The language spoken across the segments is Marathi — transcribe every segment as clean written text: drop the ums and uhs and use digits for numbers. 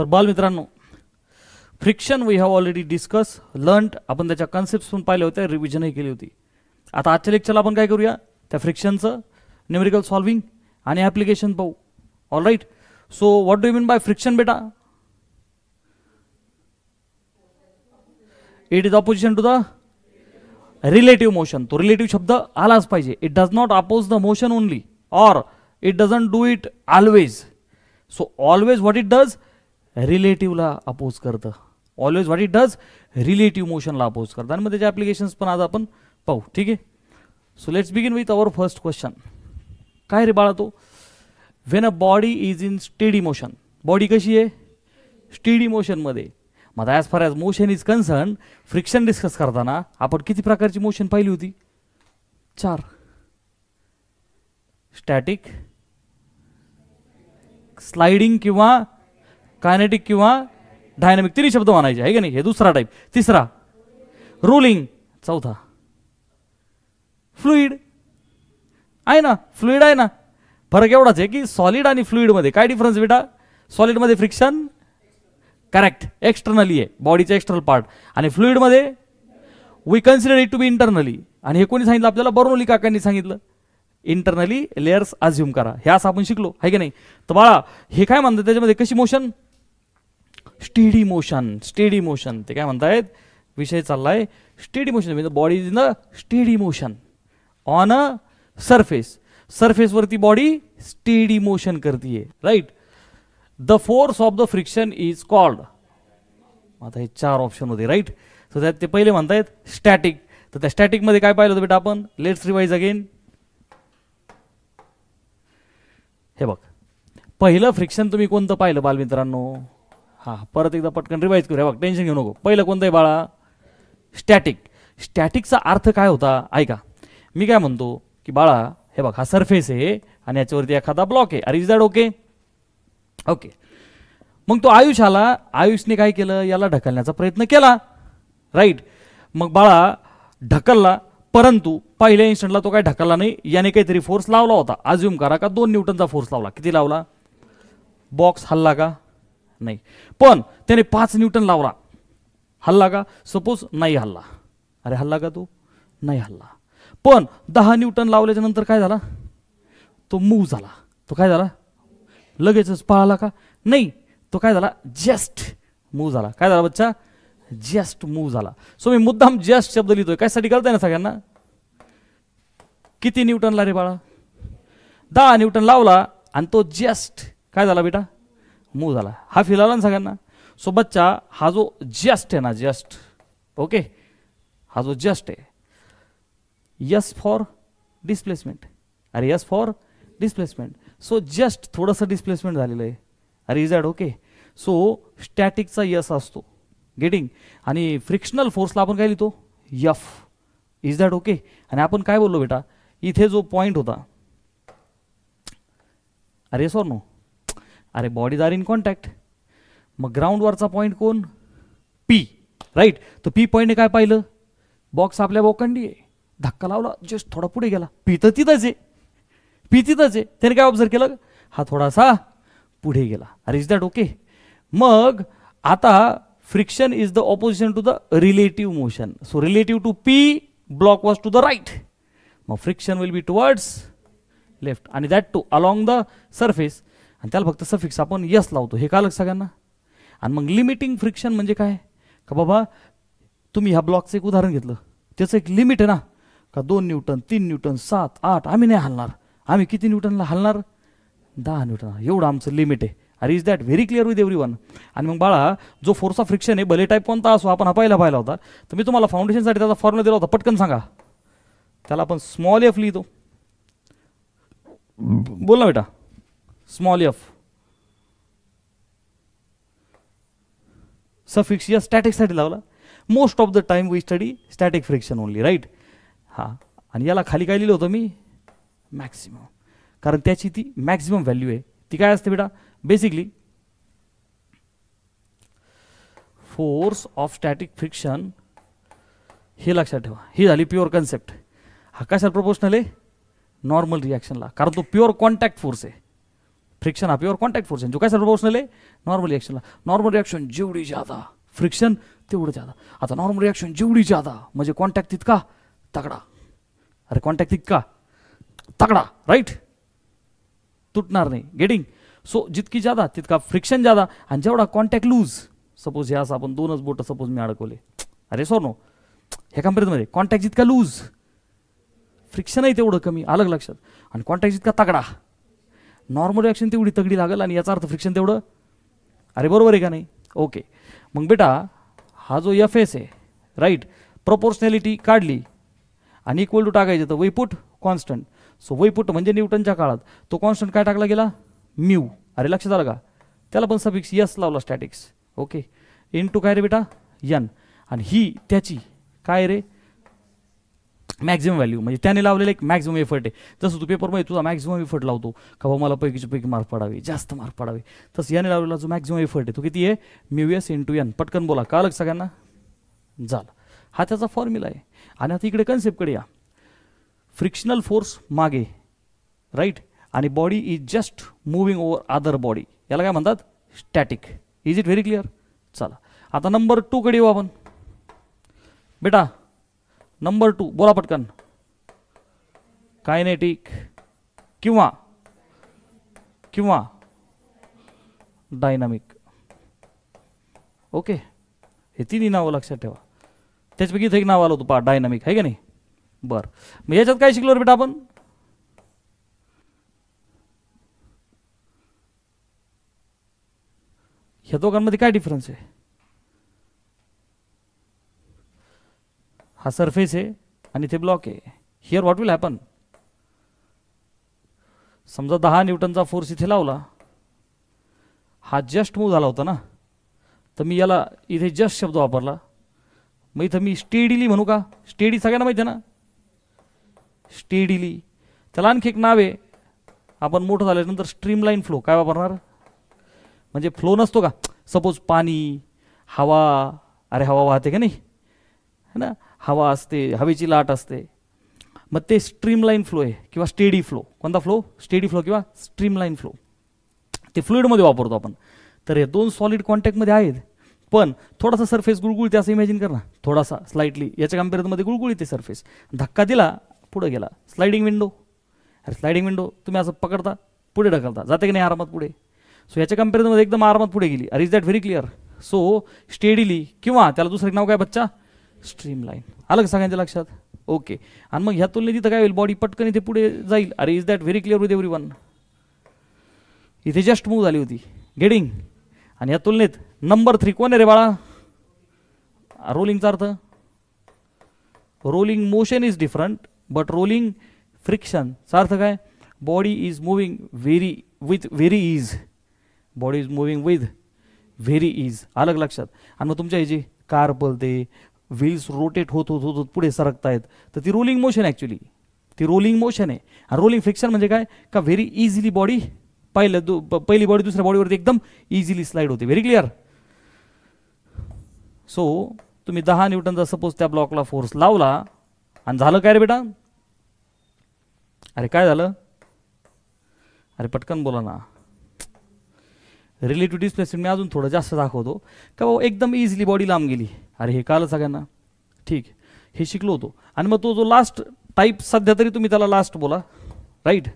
तर बालमित्रांनो, friction we have already discuss learned, आपण त्याच्या कन्सेप्ट पण पाहिले होते, रिव्हिजनही केली होती. आता आजच्या लेक्चरला आपण काय करूया, त्या फ्रिक्शनचं न्यूमेरिकल सॉल्विंग आणि ॲप्लिकेशन पाहू. All right. So what do you mean by friction बेटा? It is opposition to the relative motion. तो रिलेटिव्ह शब्द आलाच पाहिजे. It does not oppose the motion only, or it doesn't do it always. So always what it does, रिलेटिव्हला अपोज करतं. Always what it does, relative मोशनला अपोज करतं. आणि मग त्याचे ॲप्लिकेशन्स पण आज आपण पाहू. ठीक आहे. So let's begin with our first question. काय रे बाळा तो? When a body is in steady motion. Body कशी आहे? स्टेडी मोशनमध्ये. मग as far as motion is concern, friction discuss करताना आपण किती प्रकारची मोशन पाहिली होती? 4. स्टॅटिक, स्लाइडिंग किंवा कायनेटिक किंवा डायनामिक, 3 शब्द म्हणायचे आहे का नाही? हे दुसरा टाईप. तिसरा रोलिंग. चौथा फ्लुइड आहे ना, फ्लुइड आहे ना. फरक एवढाच आहे की सॉलिड आणि फ्लुइडमध्ये काय डिफरन्स बेटा? सॉलिडमध्ये फ्रिक्शन करेक्ट एक्सटर्नली आहे, बॉडीचा एक्सटर्नल पार्ट, आणि फ्लुइडमध्ये we consider it to be internally. आणि हे कोणी सांगितलं आपल्याला? बर्नौली काकांनी सांगितलं. इंटरनली लेयर्स अज्युम करा, हे असं आपण शिकलो आहे की नाही? तर बाळा हे काय म्हणतात त्याच्यामध्ये? कशी motion? Steady motion. Steady motion ते काय म्हणतायत? विषय चाललाय स्टेडी मोशन. म्हणजे body is in the steady motion on a surface. सरफेसवरती बॉडी स्टेडी मोशन करतीये. Right. The force of the friction is called. आता हे 4 ऑप्शन होते. राईट. सो त्यात ते पहिले म्हणतायत स्टॅटिक. तर त्या स्टॅटिकमध्ये काय पाहिलं होतं बेटा आपण? Let's revise again. हे बघ, पहिलं फ्रिक्शन तुम्ही कोणतं पाहिलं बालमित्रांनो? हां, परत एकदा पटकन रिवाइज करू. हे बघ, टेन्शन घेऊ नको. पहिलं कोणतं आहे बाळा? स्टॅटिक. स्टॅटिकचा अर्थ काय होता ऐका. मी काय म्हणतो की बाळा हे बघ, हा सरफेस आहे आणि याच्यावरती एखादा ब्लॉक आहे. Is that okay? ओके. मग तो आयुष आला. आयुषने काय केलं? याला ढकलण्याचा प्रयत्न केला. राईट. मग बाळा ढकलला, परंतु पहिल्या इन्स्टंटला तो काय ढकलला नाही. याने काहीतरी फोर्स लावला होता. अज्युम करा का 2 न्यूटनचा फोर्स लावला. किती लावला? बॉक्स हल्ला का? नाही. पण त्याने 5 न्यूटन लावला. हल्ला का? सपोज नाही हल्ला. अरे हल्ला का तो? नाही हल्ला. पण 10 न्यूटन लावल्याच्या नंतर काय झाला? तो मूव्ह झाला. तो काय झाला? लगेचच पळाला का? नाही. तो काय झाला? जस्ट मूव्ह झाला. काय झाला बच्चा? जस्ट मूव्ह झाला. सो मी मुद्दाम जस्ट शब्द लिहितोय. कशासाठी कळतंय ना सगळ्यांना? किती न्यूटनला रे बाळा? 10 न्यूटन लावला आणि तो जस्ट काय झाला बेटा? मूव्ह झाला. हा फील आला ना सगळ्यांना? सो बच्चा हा जो जस्ट आहे ना, जस्ट ओके, हा जो जस्ट आहे, यस फॉर डिस्प्लेसमेंट. अरे yes for displacement. So just थोडंसं डिस्प्लेसमेंट झालेलं आहे. अरे इज दॅट ओके? सो स्टॅटिकचा यस असतो. गेटिंग. आणि फ्रिक्शनल फोर्सला आपण काय लिहितो? यफ. Is that okay? आणि आपण काय बोललो बेटा? इथे जो पॉइंट होता, अरे सॉर नो, अरे बॉडीज आर इन कॉन्टॅक्ट. मग ग्राउंडवरचा पॉईंट कोण? पी. राईट. तर पी पॉईंटने काय पाहिलं? बॉक्स आपल्या बोकंडी आहे. धक्का लावला, जस्ट थोडा पुढे गेला. पी तर तिथंच आहे. पी तिथंच आहे. त्याने काय ऑब्झर्व केलं? हा थोडासा पुढे गेला. अरे इज दॅट ओके? मग आता friction is the opposition to the relative motion. So relative to P, block was to the right. मग friction will be towards left, आणि that too along the surface. आणि त्याला फक्त सफिक्स आपण यस लावतो. हे कळलं सगळ्यांना? आणि मग लिमिटिंग फ्रिक्शन म्हणजे काय? का बाबा तुम्ही ह्या ब्लॉकचं एक उदाहरण घेतलं, त्याचं एक लिमिट आहे ना, का 2 न्यूटन, 3 न्यूटन, 7, 8. आम्ही नाही हलणार. आम्ही किती न्यूटनला हलणार? 10 न्यूटन. एवढं आमचं लिमिट आहे. अरे is that very clear with everyone? आणि मग बाळा जो फोर्स ऑफ फ्रिक्शन आहे, भले टाईप कोणता असो, आपण हा पाहिला होता. तर मी तुम्हाला फाउंडेशनसाठी त्याचा फॉर्म्युला दिला होता. पटकन सांगा. त्याला आपण स्मॉल एफ लिहितो. बोल ना बेटा. Small F. सफिक्स या स्टॅटिकसाठी लावला. Most of the time we study static friction only. Right. हां. आणि याला खाली काय लिहिलं होतं मी? मॅक्सिमम. कारण त्याची ती मॅक्सिमम व्हॅल्यू आहे. ती काय असते बेटा? Basically force of static friction. हे लक्षात ठेवा. ही झाली प्युअर कन्सेप्ट. हा कशाला प्रोपोर्शनल आहे? नॉर्मल रिॲक्शनला. कारण तो प्युअर कॉन्टॅक्ट फोर्स आहे. फ्रिक्शन हा प्युअर कॉन्टॅक्ट फोर्स आहे जो काय प्रोपोर्शनल आहे नॉर्मल रिएक्शनला. नॉर्मल रिएक्शन जेवढी ज्यादा फ्रिक्शन तेवढं ज्यादा. आता नॉर्मल रिएक्शन जेवढी ज्यादा म्हणजे कॉन्टॅक्ट तितका तगडा. अरे कॉन्टॅक्ट तितका तगडा राईट, तुटणार नाही. गेटिंग. सो जितकी ज्यादा तितका फ्रिक्शन ज्यादा आणि जेवढा कॉन्टॅक्ट लूज. सपोज हे असं आपण दोनच बोट सपोज मी अडकवले, अरे सो नो ह्या कम्पॅरिझनमध्ये कॉन्टॅक्ट जितका लूज फ्रिक्शनही तेवढं कमी. अलग लक्षात. आणि कॉन्टॅक्ट जितका तगडा नॉर्मल रिॲक्शन तेवढी तगडी लागेल आणि याचा अर्थ फ्रिक्शन तेवढं. अरे बरोबर आहे का नाही. ओके. मग बेटा हा जो एफ एस आहे राईट, प्रोपोर्शनॅलिटी काढली आणि इक्वल टू टाकायचं तर वैपुट कॉन्स्टंट. सो वैपुट म्हणजे न्यूटनच्या काळात तो कॉन्स्टंट काय टाकला गेला म्यू. अरे लक्षात आलं का, त्याला पण सफिक्स यस लावला स्टॅटिक्स. ओके. इन टू काय रे बेटा यन. आणि ही त्याची काय रे मॅक्झिमम व्हॅल्यू म्हणजे त्याने लावलेलं एक मॅक्झिमम एफर्ट आहे. जसं तू पेपरमध्ये तुझा मॅक्झिमम एफर्ट लावतो का बाबा मला पैकीच्या पैकी मार्क पडावे, जास्त मार्क पडावे, तसं याने लावलेला जो मॅक्झिमम एफर्ट आहे तो किती आहे mu S into N. पटकन बोला का अलग सगळ्यांना झालं. हा त्याचा फॉर्म्युला आहे. आणि आता इकडे कन्सेप्टकडे या. फ्रिक्शनल फोर्स मागे राईट आणि body is just moving over other body, याला काय म्हणतात static. Is it very clear. चला आता नंबर 2 कडे येऊ आपण. बेटा नंबर 2 बोला पटकन. कायनेटिक किंवा किंवा डायनामिक. ओके. हे तिन्ही नावं लक्षात ठेवा. त्याच्यापैकी इथं एक नाव आलं होतं पहा डायनामिक, आहे का नाही. बरं मग याच्यात काय शिकलो रे बेटा आपण. ह्या दोघांमध्ये काय डिफरन्स आहे. हा सरफेस आहे आणि ते ब्लॉक आहे. Here what will happen. समजा 10 न्यूटनचा फोर्स इथे लावला, हा जस्ट मूव्ह झाला होता ना, तर मी याला इथे जस्ट शब्द वापरला. मग इथं मी स्टेडीली म्हणू का. स्टेडी सगळ्यांना माहिती आहे ना स्टेडीली. त्याला आणखी एक नाव आहे. आपण मोठं झाल्यानंतर स्ट्रीमलाईन फ्लो काय वापरणार. म्हणजे फ्लो नसतो का सपोज पाणी हवा. अरे हवा वाहते का नाही है ना, हवा असते, हवेची लाट असते. मग ते स्ट्रीमलाईन फ्लो आहे किंवा स्टेडी फ्लो. कोणता फ्लो स्टेडी फ्लो किंवा स्ट्रीमलाईन फ्लो. ते फ्लुइडमध्ये वापरतो आपण. तर हे दोन सॉलिड कॉन्टॅक्टमध्ये आहेत पण थोडासा सरफेस गुळगुळीते असं इमॅजिन कर ना. थोडासा स्लाइटली याच्या कम्पॅरिझनमध्ये गुळगुळीते सरफेस. धक्का दिला पुढे गेला. Sliding window. अरे स्लाइडिंग विंडो तुम्ही असं पकडता पुढे ढकलता जाते की नाही आरामात पुढे. सो याच्या कम्पॅरिझनमध्ये एकदम आरामात पुढे गेली. अरे is that very clear. So steadily किंवा त्याला दुसरं एक नाव काय बच्चा स्ट्रीमलाईन. अलग सगळ्यांच्या लक्षात. ओके. आणि मग ह्या तुलनेत इथं काय होईल बॉडी पटकन इथे पुढे जाईल. अरे is that very clear with everyone. इथे जस्ट मूव्ह झाली होती. गेटिंग. आणि या तुलनेत नंबर 3 कोण आहे रे बाळा. रोलिंगचा अर्थ rolling motion is different but rolling फ्रिक्शनचा अर्थ काय body is moving with very ease. Body is moving with very ease. अलग लक्षात. आणि मग तुमच्या ह्याची कार पळते, व्हील्स रोटेट होत होत होत पुढे सरकतायत, तर ती रोलिंग मोशन ॲक्च्युली ती रोलिंग मोशन आहे. आणि रोलिंग फ्रिक्शन म्हणजे काय का व्हेरी इझिली बॉडी पहिली बॉडी दुसऱ्या बॉडीवरती एकदम इझिली स्लाइड होते. Very clear. सो तुम्ही 10 न्यूटनचा सपोज त्या ब्लॉकला फोर्स लावला आणि झालं काय रे बेटा. अरे काय झालं. अरे पटकन बोला ना. रिलेटिव्ह डिस्प्लेसमेंट मी अजून थोडं जास्त दाखवतो का बाबा एकदम इझिली बॉडी लांब गेली. अरे हे कळलं सगळ्यांना. ठीक हे शिकलो होतो. आणि मग तो जो लास्ट टाईप सध्या तरी तुम्ही त्याला लास्ट बोला राईट.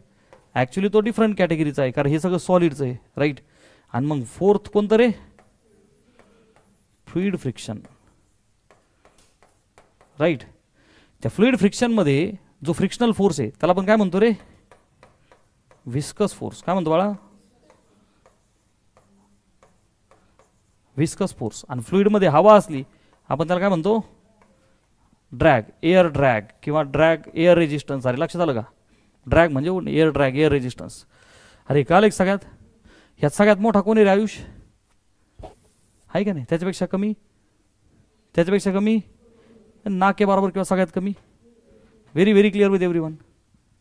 ॲक्च्युली तो डिफरंट कॅटेगरीचा आहे कारण हे सगळं सॉलिडचं आहे राईट. आणि मग 4th कोणतं रे फ्लुइड फ्रिक्शन राईट. त्या फ्लुइड फ्रिक्शनमध्ये जो फ्रिक्शनल फोर्स आहे त्याला आपण काय म्हणतो रे विस्कस फोर्स. काय म्हणतो बाळा विस्कस फोर्स. आणि फ्लुइडमध्ये हवा असली आपण त्याला काय म्हणतो ड्रॅग, एअर ड्रॅग किंवा ड्रॅग एअर रेजिस्टन्स. अरे लक्षात आलं का. ड्रॅग म्हणजे एअर ड्रॅग एअर रेजिस्टन्स. अरे काल एक सगळ्यात ह्यात सगळ्यात मोठा कोण आहे रे आयुष आहे का नाही. त्याच्यापेक्षा कमी नाके बरोबर किंवा सगळ्यात कमी. Very very clear with everyone.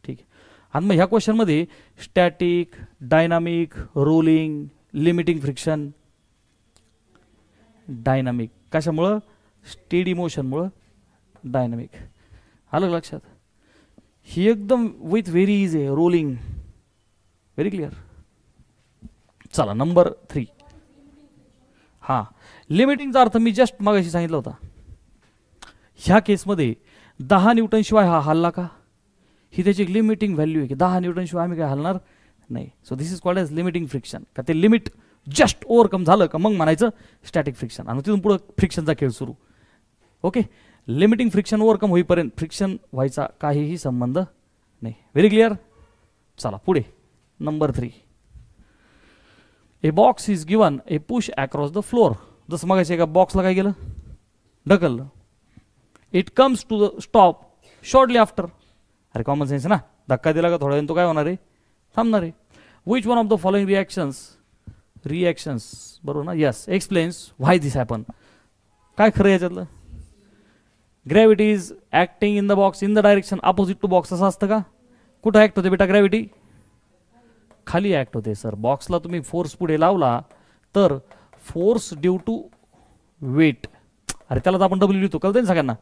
ठीक आहे. आणि मग ह्या क्वेश्चनमध्ये static dynamic rolling limiting friction. Dynamic कशामुळं स्टेडी मोशनमुळं डायनामिक. आलं लक्षात. ही एकदम विथ व्हेरी इज आहे रोलिंग. Very clear. चला नंबर 3. हां, लिमिटिंगचा अर्थ मी जस्ट मगाशी सांगितलं होता. ह्या केसमध्ये 10 न्यूटन शिवाय हा हलला का, ही त्याची एक लिमिटिंग व्हॅल्यू आहे की 10 न्यूटन शिवाय आम्ही काय हलणार नाही. So this is called as limiting friction. का ते लिमिट जस्ट ओव्हरकम झालं का मग म्हणायचं स्टॅटिक फ्रिक्शन, आणि तिथून पुढं फ्रिक्शनचा खेळ सुरू. ओके, लिमिटिंग फ्रिक्शन ओव्हरकम होईपर्यंत फ्रिक्शन व्हायचा काहीही संबंध नाही. Very clear. चला पुढे number 3. A box is given a push across the floor. जसं मग एका बॉक्सला काय केलं, ढकललं. It comes to the stop shortly after. अरे कॉमन सेन्स ना, धक्का दिला का थोड्या वेळ तो काय होणार आहे, थांबणार आहे. Which one of the following reactions बरोबर ना, yes, explains why this happen. काय खरं याच्यातलं, gravity is acting in the box in the direction opposite to box. असं असतं का, कुठं ॲक्ट होते बेटा ग्रॅव्हिटी, खाली ॲक्ट होते. सर बॉक्सला तुम्ही फोर्स पुढे लावला तर फोर्स ड्यू टू वेट, अरे त्याला तर आपण डब्ल्यू लिहितो, कळतं ना सगळ्यांना.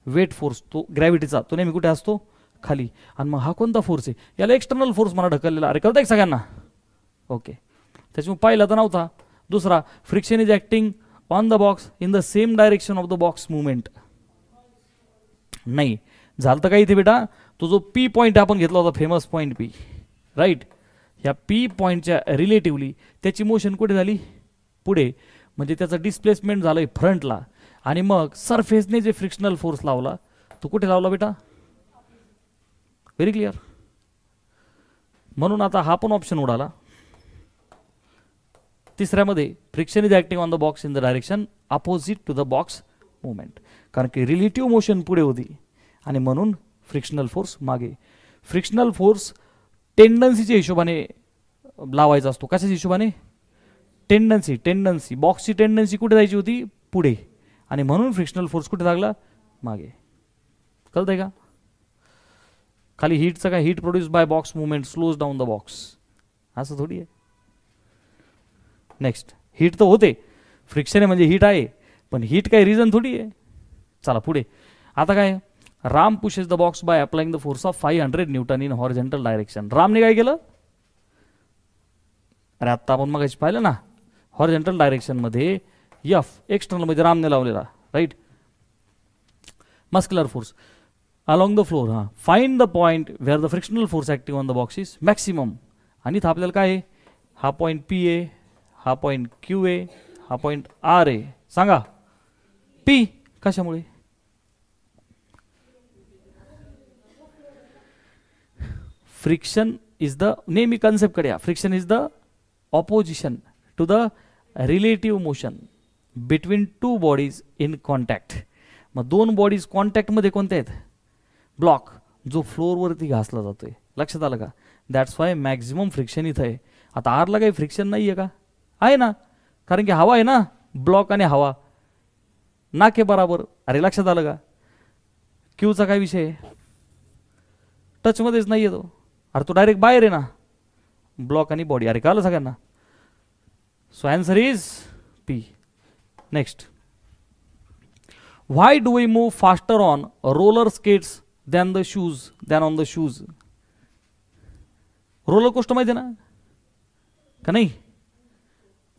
वेट फोर्स तो ग्रॅव्हिटीचा तो नेहमी कुठे असतो, खाली. आणि मग हा कोणता फोर्स आहे, याला एक्सटर्नल फोर्स मला ढकललेला, अरे कळतं सगळ्यांना. ओके, त्याच्यामुळे पाहिला तर नव्हता. दुसरा, friction is acting on the box in the same direction of the box movement. नाही झालं तर काय इथे बेटा, तो जो पी पॉईंट आपण घेतला होता, फेमस पॉईंट पी, राईट, ह्या पी पॉईंटच्या रिलेटिव्हली त्याची मोशन कुठे झाली, पुढे. म्हणजे त्याचं डिस्प्लेसमेंट झालंय फ्रंटला, आणि मग सरफेसने जे फ्रिक्शनल फोर्स लावला तो कुठे लावला बेटा, व्हेरी क्लिअर. म्हणून आता हा पण ऑप्शन उडाला. तिसऱ्यामध्ये friction is acting on the box in the direction opposite to the box movement, कारण की रिलेटिव्ह मोशन पुढे होती आणि म्हणून फ्रिक्शनल फोर्स मागे. फ्रिक्शनल फोर्स टेंडन्सीच्या हिशोबाने लावायचा असतो. कशाच्या हिशोबाने, टेंडन्सी बॉक्सची टेंडन्सी कुठे जायची होती, पुढे, आणि म्हणून फ्रिक्शनल फोर्स कुठे लागला, मागे. कळतंय का. खाली हीटचं काय, heat produce by box movement slows down the box, असं थोडी आहे. नेक्स्ट, हीट तर होते, फ्रिक्शन आहे म्हणजे हीट आहे, पण हीट काही रिझन थोडी आहे. चला पुढे. आता काय, Ram pushes the box by applying the force of 500 newton in horizontal direction. रामने काय केलं, अरे आत्ता आपण मग पाहिलं ना, हॉरिझॉन्टल डायरेक्शन मध्ये एफ एक्सटर्नल मध्ये रामने लावलेला, right. Muscular force along the floor. हां, find the point where the frictional force active on the box is maximum. आणि इथं आपल्याला काय आहे, हा पॉईंट पी आहे, हा पॉईंट क्यू आहे, हा पॉईंट आर आहे. सांगा पी कशामुळे, फ्रिक्शन इज द, नेहमी कन्सेप्टकडे या, friction is the opposition to the relative motion between two bodies in contact. मग दोन बॉडीज कॉन्टॅक्टमध्ये कोणत्या आहेत, ब्लॉक जो फ्लोअरवरती घासला जातोय. लक्षात आलं का, दॅट्स वाय मॅक्झिमम फ्रिक्शन इथं आहे. आता आरला काही फ्रिक्शन नाही आहे का, आहे ना, कारण की हवा आहे ना, ब्लॉक आणि हवा नाके बराबर. अरे लक्षात आलं का. क्यूचा काय विषय आहे, टचमध्येच नाही आहे तो, अरे तो डायरेक्ट बाहेर आहे ना, ब्लॉक आणि बॉडी. अरे कळलं सगळ्यांना. So answer is P. Next, why do we move faster on roller skates than on the shoes. Roller coaster माहिती आहे ना का नाही,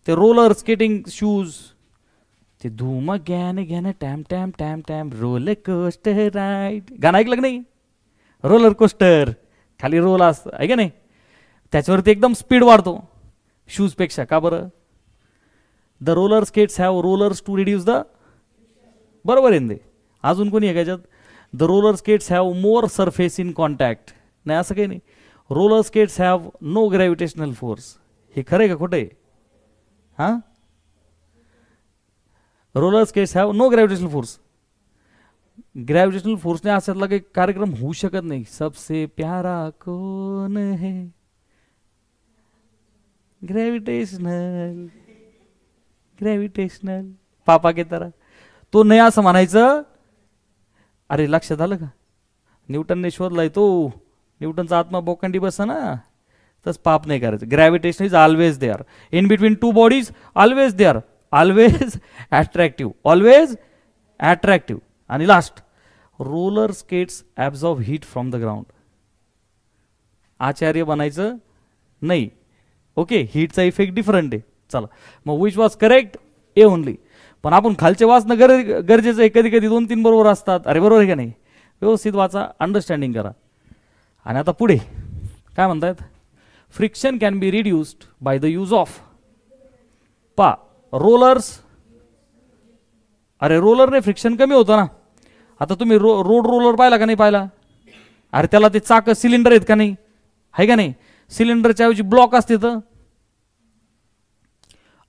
ते रोलर स्केटिंग शूज, ते धूम घ्याने टॅम टॅम टॅम टॅम रोलर कोस्टर राईट. गाणं ऐकलं नाही, रोलर कोस्टर खाली रोल असतं आहे का नाही, त्याच्यावरती एकदम स्पीड वाढतो शूजपेक्षा. का बरं, the roller skates have rollers to reduce the, बरोबर आहे दे. अजून कोणी आहे का याच्यात, the roller skates have more surface in contact. नाही असं काही नाही. Roller skates have no gravitational force. हे खरं आहे का खोटं आहे, हां. Roller skates have no gravitational force. Gravitational फोर्सने असातला काही कार्यक्रम होऊ शकत नाही. सबसे प्यारा कोण है, ग्रॅव्हिटेशनल पापा के तरह, तो नाही असं म्हणायचं. अरे लक्षात आलं का, न्यूटनने शोधलाय तो, न्यूटनचा आत्मा बोकांडी बसा ना, तस पाप नाही करायचं. Gravitation is always there in between two bodies, always there, always attractive, always attractive. आणि last, roller skates absorb heat from the ground. आचार्य बनायचं नाही, ओके, हीटचा इफेक्ट डिफरंट आहे. चला मग which was correct? A only. पण आपण खालचे वाचणं गरजेचं आहे. कधी कधी 2-3 बरोबर असतात. अरे बरोबर आहे का नाही? व्यवस्थित वाचा, अंडरस्टँडिंग करा. आणि आता पुढे काय म्हणतायत? Friction can be reduced by the use of rollers. अरे रोलरने फ्रिक्शन कमी होतं ना. आता तुम्ही रोड रोलर पाहिला का नाही पाहिला? अरे त्याला ते चाक सिलेंडर आहेत का नाही? आहे का नाही? सिलेंडरच्या ऐवजी ब्लॉक असते तर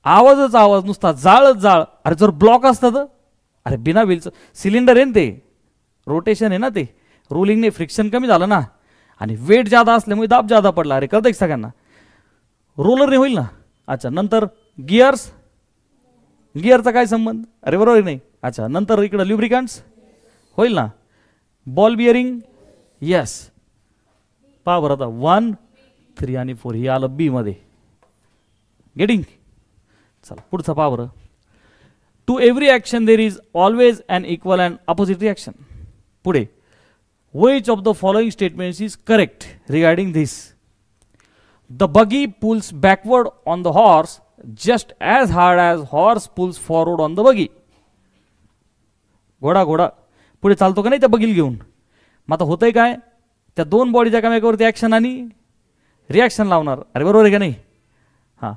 आवाजच आवाज, नुसता जाळच जाळ. अरे जर ब्लॉक असतं तर, अरे बिना व्हीलचं सिलेंडर आहे ना, ते रोटेशन आहे ना, ते रोलिंगने फ्रिक्शन कमी झालं ना. आणि वेट जादा असल्यामुळे दाब जादा पडला. अरे कळतं सगळ्यांना? रोलरने होईल ना. अच्छा, नंतर गिअर्स. गिअरचा काय संबंध? अरे बरोबर नाही. अच्छा, नंतर इकडं ल्युब्रिकंट्स होईल ना. Ball bearing, yes. पहा बरं आता 1, 3 आणि 4 हे आलं बी मध्ये. गेटिंग? चला पुढचं पहा बरं. To every action there is always an equal and opposite reaction. पुढे which of the following statements is correct regarding this? The buggy pulls backward on the horse just as hard as horse pulls forward on the buggy. घोडा घोडा पुढे चालतो का नाही त्या बगील घेऊन? मग आता होतंय काय? त्या दोन बॉडीच्या कामेकावरती ॲक्शन आणि रिॲक्शन लावणार. अरे बरोबर आहे का नाही? हां.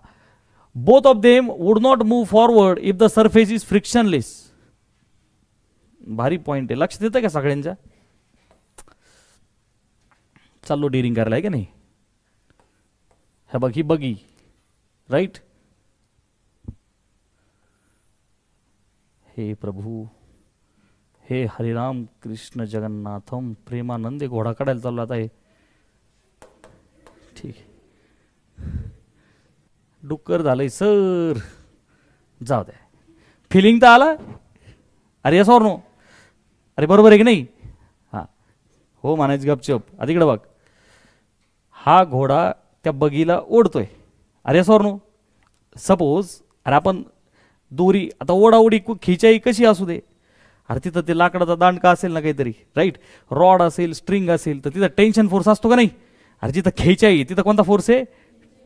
Both of them would not move forward if the surface is frictionless. भारी पॉईंट आहे. लक्ष देतं का सगळ्यांच्या? चाललो डेअरिंग करायला, आहे का नाही? हे बघ, ही बगी राईट. हे प्रभू, हे हरिराम कृष्ण जगन्नाथम प्रेमानंदे. घोडा काढायला चालला आता हे. ठीक आहे. डुक्कर झालंय सर. जाऊ द्या, फिलिंग तर आला. अरे यस ऑर नो? अरे बरोबर आहे की नाही? हां हो म्हणायचं गपचप. आता इकडं बघ, हा घोडा त्या बगीला ओढतोय. अरे यस ऑर नो? सपोज अरे आपण दोरी, आता ओढाओढी खिचाई कशी असू दे, अरे तिथं ते लाकडाचा दांडका असेल ना काहीतरी, राईट, रॉड असेल, स्ट्रिंग असेल, तर तिथं टेन्शन फोर्स असतो का नाही? अरे जिथं खिचाई तिथं कोणता फोर्स आहे?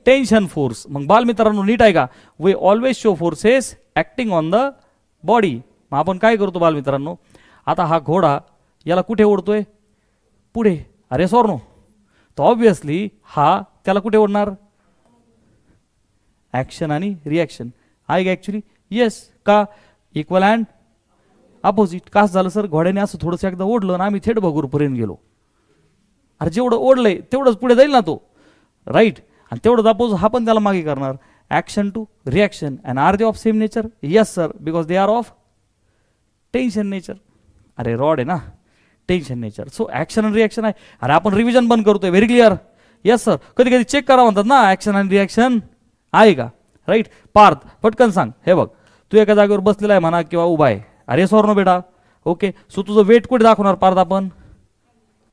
Tension force. मग बालमित्रांनो नीट आहे का? We always show forces acting on the body. मग आपण काय करतो बालमित्रांनो? आता हा घोडा याला कुठे ओढतोय? पुढे. अरे सॉर नो? तर ऑब्विसली हा त्याला कुठे ओढणार? ॲक्शन आणि रिॲक्शन आहे का ॲक्च्युली? येस. का? Equal and opposite. कास झालं सर? घोड्याने असं थोडंसं एकदा ओढलं आणि आम्ही थेट भगूरपर्यंत गेलो. अरे जेवढं ओढलंय तेवढंच पुढे जाईल ना तो, राईट. आणि तेवढंच अपोज हा पण त्याला मागे करणार. Action to reaction. And are they of same nature? Yes sir, because they are of tension nature. अरे रॉड आहे ना, टेन्शन नेचर. सो ॲक्शन आणि रिॲक्शन आहे. अरे आपण रिव्हिजन पण करतोय. Very clear? Yes sir. कधी कधी चेक करा म्हणतात ना, ॲक्शन आणि रिॲक्शन आहे का, राईट. पार्थ पटकन सांग. हे बघ, तू एका जागेवर बसलेला आहे म्हणा किंवा उभा आहे. अरे सॉर नो बेटा? ओके. सो तुझं वेट कुठे दाखवणार पार्थ? आपण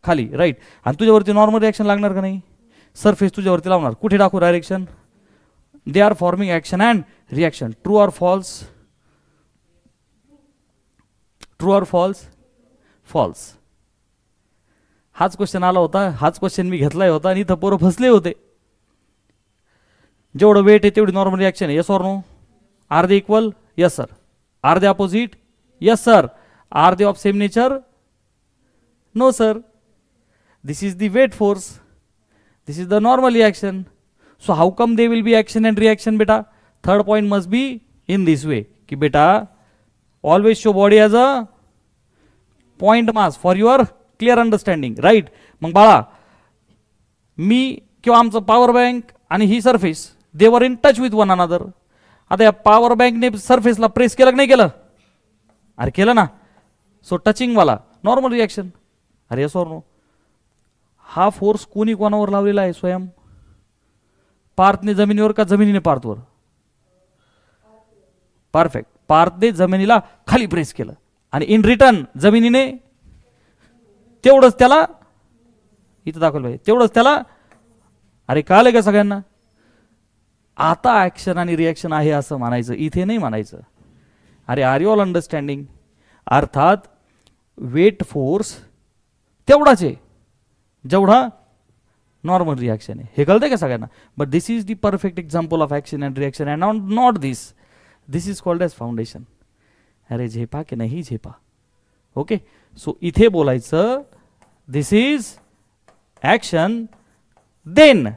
खाली, राईट. आणि तुझ्यावरती नॉर्मल रिॲक्शन लागणार का नाही? सरफेस तुझ्यावरती लावणार. कुठे दाखवू direction? They are forming action and reaction. True or false? True or false? False. हाच क्वेश्चन आला होता, हाच क्वेश्चन मी घेतलाय होता आणि इथं पोरं फसले होते. जेवढं वेट आहे तेवढी नॉर्मल रिॲक्शन आहे. Yes or no? Are they equal? Yes sir. Are they opposite? Yes sir. Are they of same nature? No sir. This is the weight force, this is the normal reaction. So how come they will be action and reaction बेटा? Third point must be in this way की बेटा always show body as a point mass for your clear understanding, right. मग बाळा, मी किंवा आमचं पॉवर बँक आणि ही सरफेस, दे वर in touch with one another. आता या पॉवर बँकने सरफेसला प्रेस केलं की नाही केलं? अरे केलं ना. सो टचिंगवाला नॉर्मल रिॲक्शन. अरे येस ऑर नो? हा फोर्स कोणी कोणावर लावलेला आहे? स्वयं पार्थने जमिनीवर का जमिनीने पार्थवर? परफेक्ट. पार्थने जमिनीला खाली प्रेस केलं आणि इन रिटर्न जमिनीने तेवढंच त्याला इथं दाखवलं पाहिजे, तेवढंच त्याला. अरे कळलं का सगळ्यांना? आता ॲक्शन आणि रिॲक्शन आहे असं म्हणायचं, इथे नाही म्हणायचं. अरे आर यू ऑल अंडरस्टँडिंग? अर्थात वेट फोर्स तेवढाच आहे जेवढा नॉर्मल रिॲक्शन आहे. हे कळतंय का सगळ्यांना? But this is the perfect example of action and reaction and not this. This is called as foundation. अरे झेपा की नाही झेपा. ओके, सो इथे बोलायचं this is action, then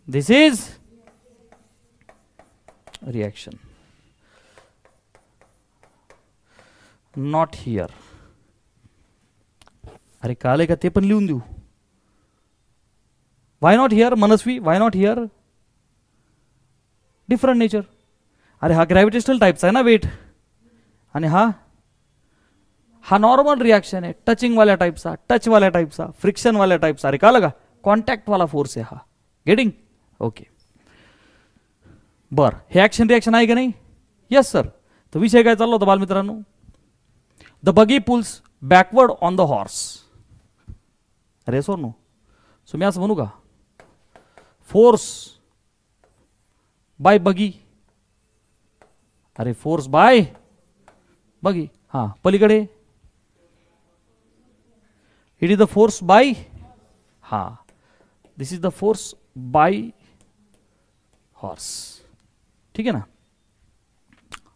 this is reaction. Not here. अरे कळालंय का? ते पण लिहून देऊ. Why not here Manasvi? Why not here? Different nature. अरे हा ग्रॅव्हिटेशनल टाईपचा आहे ना वेट, आणि हा नॉर्मल रिॲक्शन आहे, टचिंगवाल्या टाईपचा, टचवाल्या टाईपचा, फ्रिक्शनवाल्या टाईपचा. अरे कळलं का? कॉन्टॅक्टवाला फोर्स आहे हा. गेटिंग? ओके. बर, हे ॲक्शन रिॲक्शन आहे का नाही? Yes sir. तर विषय काय चालला होता बालमित्रांनो? The buggy pulls backward on the horse. अरे सर नो. सो मी असं म्हणू का? फोर्स बाय बगी. अरे फोर्स बाय बगी. हां, पलीकडे it is the force by. हां, this is the force by horse. ठीक आहे ना?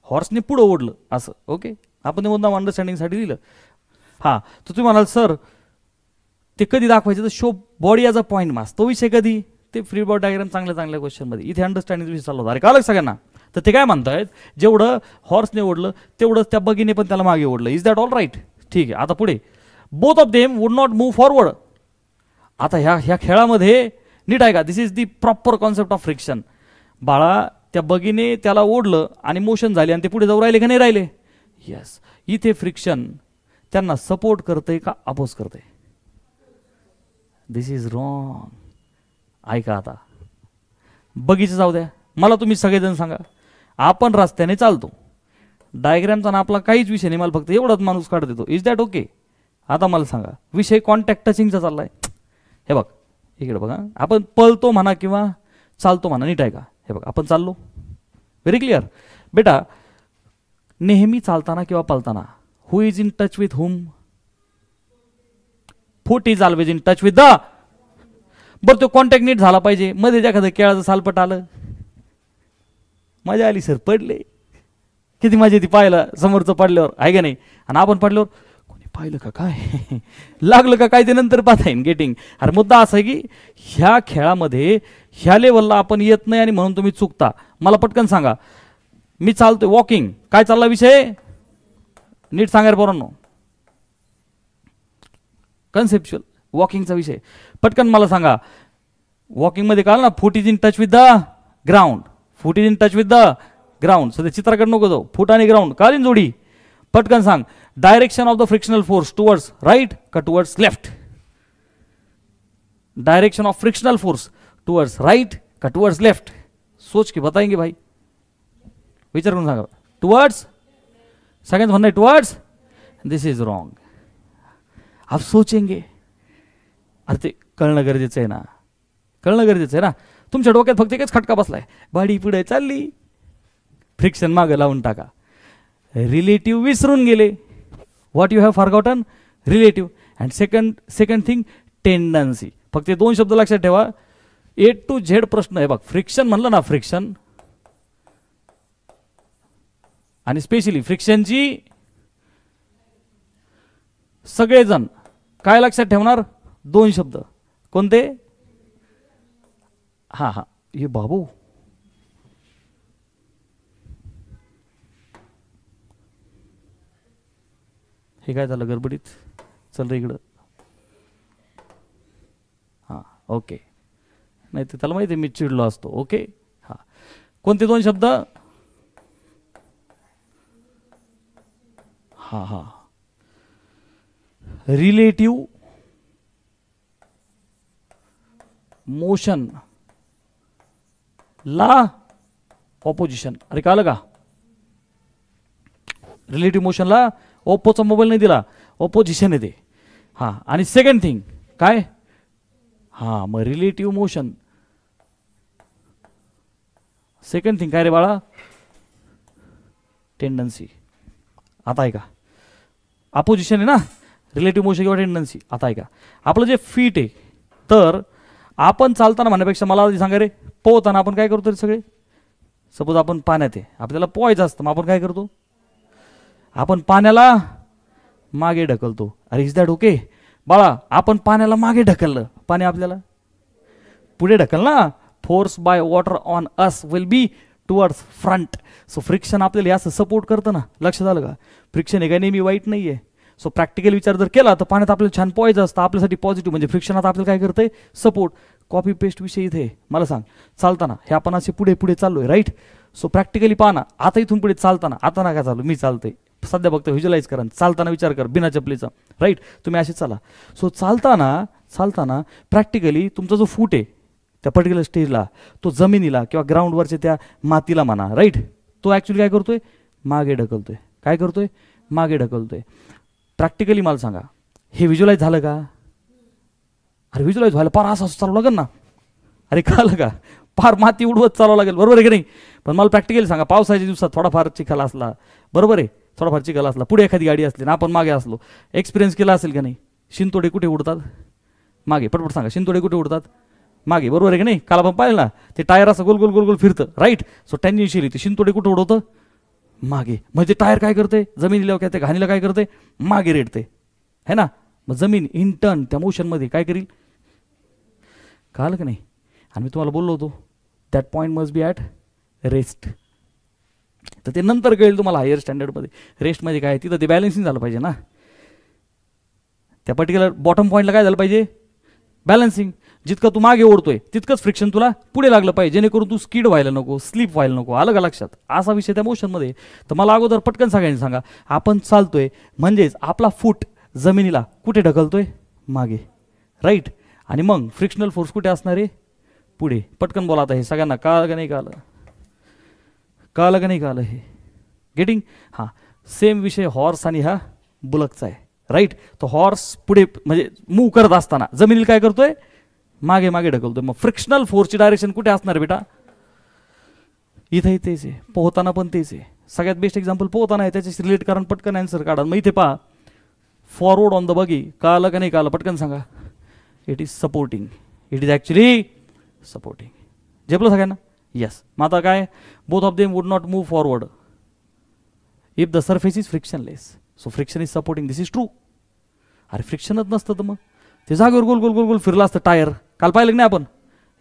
हॉर्सने पुढं ओढलं असं. ओके, आपण मुद्दाम अंडरस्टँडिंगसाठी दिलं. हां, तर तुम्ही म्हणाल सर ते कधी दाखवायचं? तर show body as a point mass. तो विषय कधी? ते फ्री बॉडी डायग्राम चांगल्या चांगल्या क्वेश्चनमध्ये. इथे अंडरस्टँडिंग विषय चालू होता. अरे कळलं सगळ्यांना? तर ते काय म्हणतायत, जेवढं हॉर्सने ओढलं तेवढंच त्या बगीने पण त्याला मागे ओढलं. Is that all right? ठीक आहे. आता पुढे, both of them would not move forward. आता ह्या खेळामध्ये नीट आहे का? This is the proper concept of friction. बाळा, त्या बगीने त्याला ओढलं आणि मोशन झाली आणि ते पुढे जाऊ राहिले का नाही राहिले? येस. इथे फ्रिक्शन त्यांना सपोर्ट करतंय का अपोज करतंय? दिस इज रॉंग. ऐका आता, बगीचं जाऊ द्या, मला तुम्ही सगळेजण सांगा. आपण रस्त्याने चालतो, डायग्रामचा ना आपला काहीच विषय नाही, मला फक्त एवढाच माणूस काढत देतो. Is that okay? आता मला सांगा, विषय कॉन्टॅक्ट टचिंगचा चाललाय. हे बघ इकडे बघा, आपण पळतो म्हणा किंवा चालतो म्हणा, नीट आहे का? हे बघ, आपण चाललो, व्हेरी क्लिअर. बेटा, नेहमी चालताना किंवा पळताना who is in touch with whom? Foot is always in touch with the. बरं, तो कॉन्टॅक्ट नीट झाला पाहिजे. मध्ये एखादं केळाचं सालपट आलं, मजा आली सर, पडले, किती मजा ती पाहिलं समोरचं पडल्यावर, आहे का नाही? आणि आपण पडल्यावर कोणी पाहिलं का काय लागलं का काय ते नंतर पाहता येईल. गेटिंग? अरे मुद्दा असा आहे की ह्या खेळामध्ये ह्या लेवलला आपण येत नाही आणि म्हणून तुम्ही चुकता. मला पटकन सांगा, मी चालतोय वॉकिंग, काय चालला विषय? नीट सांगायला पोरांनो, कन्सेप्च्युअल वॉकिंगचा विषय. पटकन मला सांगा, वॉकिंगमध्ये काल ना, foot is in touch with the ground. Foot is in touch with the ground. सध्या चित्राकडे नको जाऊ, फूट आणि ग्राउंड कालीन जोडी. पटकन सांग, direction of the frictional force towards right का towards left? Direction of frictional force towards right का टुवर्ड्स लेफ्ट? सोच के बताएंगे भाई, विचार करून सांगा. टुवर्ड्स, सगळ्यांचं म्हणणं आहे टुवर्ड्स. This is wrong. आप सोचेंगे. अरे ते कळणं गरजेचं आहे ना, कळणं गरजेचं आहे ना. तुमच्या डोक्यात फक्त एकच खटका बसलाय, गाडी पुढे चालली, फ्रिक्शन मागे लावून टाका. रिलेटिव्ह विसरून गेले. What you have forgotten? Relative. And second thing, tendency. फक्त हे दोन शब्द लक्षात ठेवा. ए टू झेड प्रश्न आहे बघ. फ्रिक्शन म्हणलं ना, फ्रिक्शन आणि स्पेशली फ्रिक्शनची सगळेजण काय लक्षात ठेवणार? दोन शब्द. कोणते? हां हां, ये बाबू, हे काय झालं गडबडीत? चल रे इकडं. हां, ओके. नाही तर त्याला माहिती आहे मी चिडलो असतो. ओके, हां. कोणते दोन शब्द? हां हां, रिलेटिव्ह मोशन ला ऑपोजिशन. अरे कळलं का? रिलेटिव्ह मोशनला ओप्पोचा मोबाईल नाही दिला, ऑपोजिशन येते. हां, आणि सेकंड थिंग काय? हां, मग रिलेटिव्ह मोशन, सेकंड थिंग काय रे बाळा? टेंडन्सी. आता आहे का? अपोजिशन आहे ना, रिलेटिव्ह मोशन किंवा टेंडन्सी. आता आहे का? आपलं जे फीट आहे, तर आपण चालताना म्हणण्यापेक्षा मला आधी सांगा रे, पोहताना आपण काय करतो रे सगळे? सपोज आपण पाण्यात आहे, आपल्याला पोहायचं असतं, मग आपण काय करतो? आपण पाण्याला मागे ढकलतो. अरे इज दॅट ओके बाळा? आपण पाण्याला मागे ढकललं, पाणी आपल्याला पुढे ढकल ना. Force by water on us will be towards front. So friction आपल्याला असं सपोर्ट करतं ना. लक्षात आलं का? फ्रिक्शन हे काय नेहमी वाईट नाही आहे. सो प्रॅक्टिकल विचार जर केला तर पाण्यात आपल्याला छान पोहायचं असतं, आपल्यासाठी पॉझिटिव्ह, म्हणजे फ्रिक्शन आता आपल्याला काय करतंय? सपोर्ट. कॉपी पेस्ट विषय इथे मला सांग, चालताना हे आपण असे पुढे पुढे चाललोय, राईट? सो प्रॅक्टिकली पाहा ना, आता इथून पुढे चालताना, आता ना काय चालू, मी चालतोय सध्या फक्त व्हिज्युअलाइज करा, चालताना विचार कर बिना चपलीचा, राईट? तुम्ही असे चला. सो चालताना प्रॅक्टिकली तुमचा जो फूट आहे त्या पर्टिक्युलर स्टेजला, तो जमिनीला किंवा ग्राउंडवरच्या त्या मातीला म्हणा, राईट? तो ॲक्च्युली काय करतोय? मागे ढकलतोय. काय करतोय? मागे ढकलतोय. प्रॅक्टिकली मला सांगा, हे व्हिज्युअलाइज झालं का? अरे व्हिज्युअलाइज व्हायला फार असं चालू लागेल ना. अरे कळलं का? फार माती उडवत चालावं लागेल, बरोबर आहे की नाही? पण मला प्रॅक्टिकली सांगा, पावसाच्या दिवसात थोडाफार चिखल असला, बरोबर आहे, थोडाफार चिखल असला, पुढे एखादी गाडी असली ना, आपण मागे असलो, एक्सपिरियन्स केला असेल का नाही? शिंतोडे कुठे उडतात? मागे. पटपट सांगा, शिंतोडे कुठे उडतात? मागे, बरोबर आहे की नाही? काल आपण पाहिलं ना, ते टायर असं गोल गोल गोल गोल फिरतं, राईट? सो टॅन्जेन्शियली ते शिंतोडे कुठे उडवतं? मागे. म्हणजे टायर काय करते? जमिनीला काय, त्या घाणीला काय करते? मागे रेटते, है ना? मग जमीन इन टर्न त्या मोशनमध्ये काय करील? कळलं का नाही? आणि मी तुम्हाला बोललो होतो that point must be at rest. तर ते नंतर कळेल तुम्हाला हायर स्टँडर्डमध्ये. रेस्टमध्ये काय, तिथं ते बॅलन्सिंग झालं पाहिजे ना. त्या पर्टिक्युलर बॉटम पॉईंटला काय झालं पाहिजे? बॅलन्सिंग. जितकं तू मागे ओढतोय तितकंच फ्रिक्शन तुला पुढे लागलं पाहिजे, जेणेकरून तू स्किड व्हायला नको, स्लिप व्हायला नको. आलं का लक्षात? असा विषय त्या मोशनमध्ये. तर मला अगोदर पटकन सगळ्यांनी सांगा, आपण चालतोय म्हणजेच आपला फूट जमिनीला कुठे ढकलतोय? मागे, राईट? आणि मग फ्रिक्शनल फोर्स कुठे असणार आहे? पुढे. पटकन बोला आता. हे सगळ्यांना कळलं का नाही? कळलं का नाही कळलं? हे गेटिंग? हां, सेम विषय हॉर्स आणि हा बुलकचा आहे, राईट? तो हॉर्स पुढे म्हणजे मूव्ह करत असताना जमिनीला काय करतोय? मागे मागे ढकलतोय. मग फ्रिक्शनल फोर्सची डायरेक्शन कुठे असणार बेटा? इथेही तेच आहे, पोहताना पण तेच आहे. सगळ्यात बेस्ट एक्झाम्पल पोहताना आहे, त्याच्याशी रिलेट करा, पटकन आन्सर काढा. मग इथे पहा, फॉरवर्ड ऑन द बगी. कळलं का नाही कळलं? पटकन सांगा. It is supporting. It is actually supporting. झेपलं सगळ्यांना? येस. मग आता काय? Both of them would not move forward if the surface is frictionless. So friction is supporting. This is true. अरे फ्रिक्शनच नसतं तर मग ते जागेवर गोल गोल गोल गोल फिरलं असतं टायर. काल पाहिलं की नाही आपण?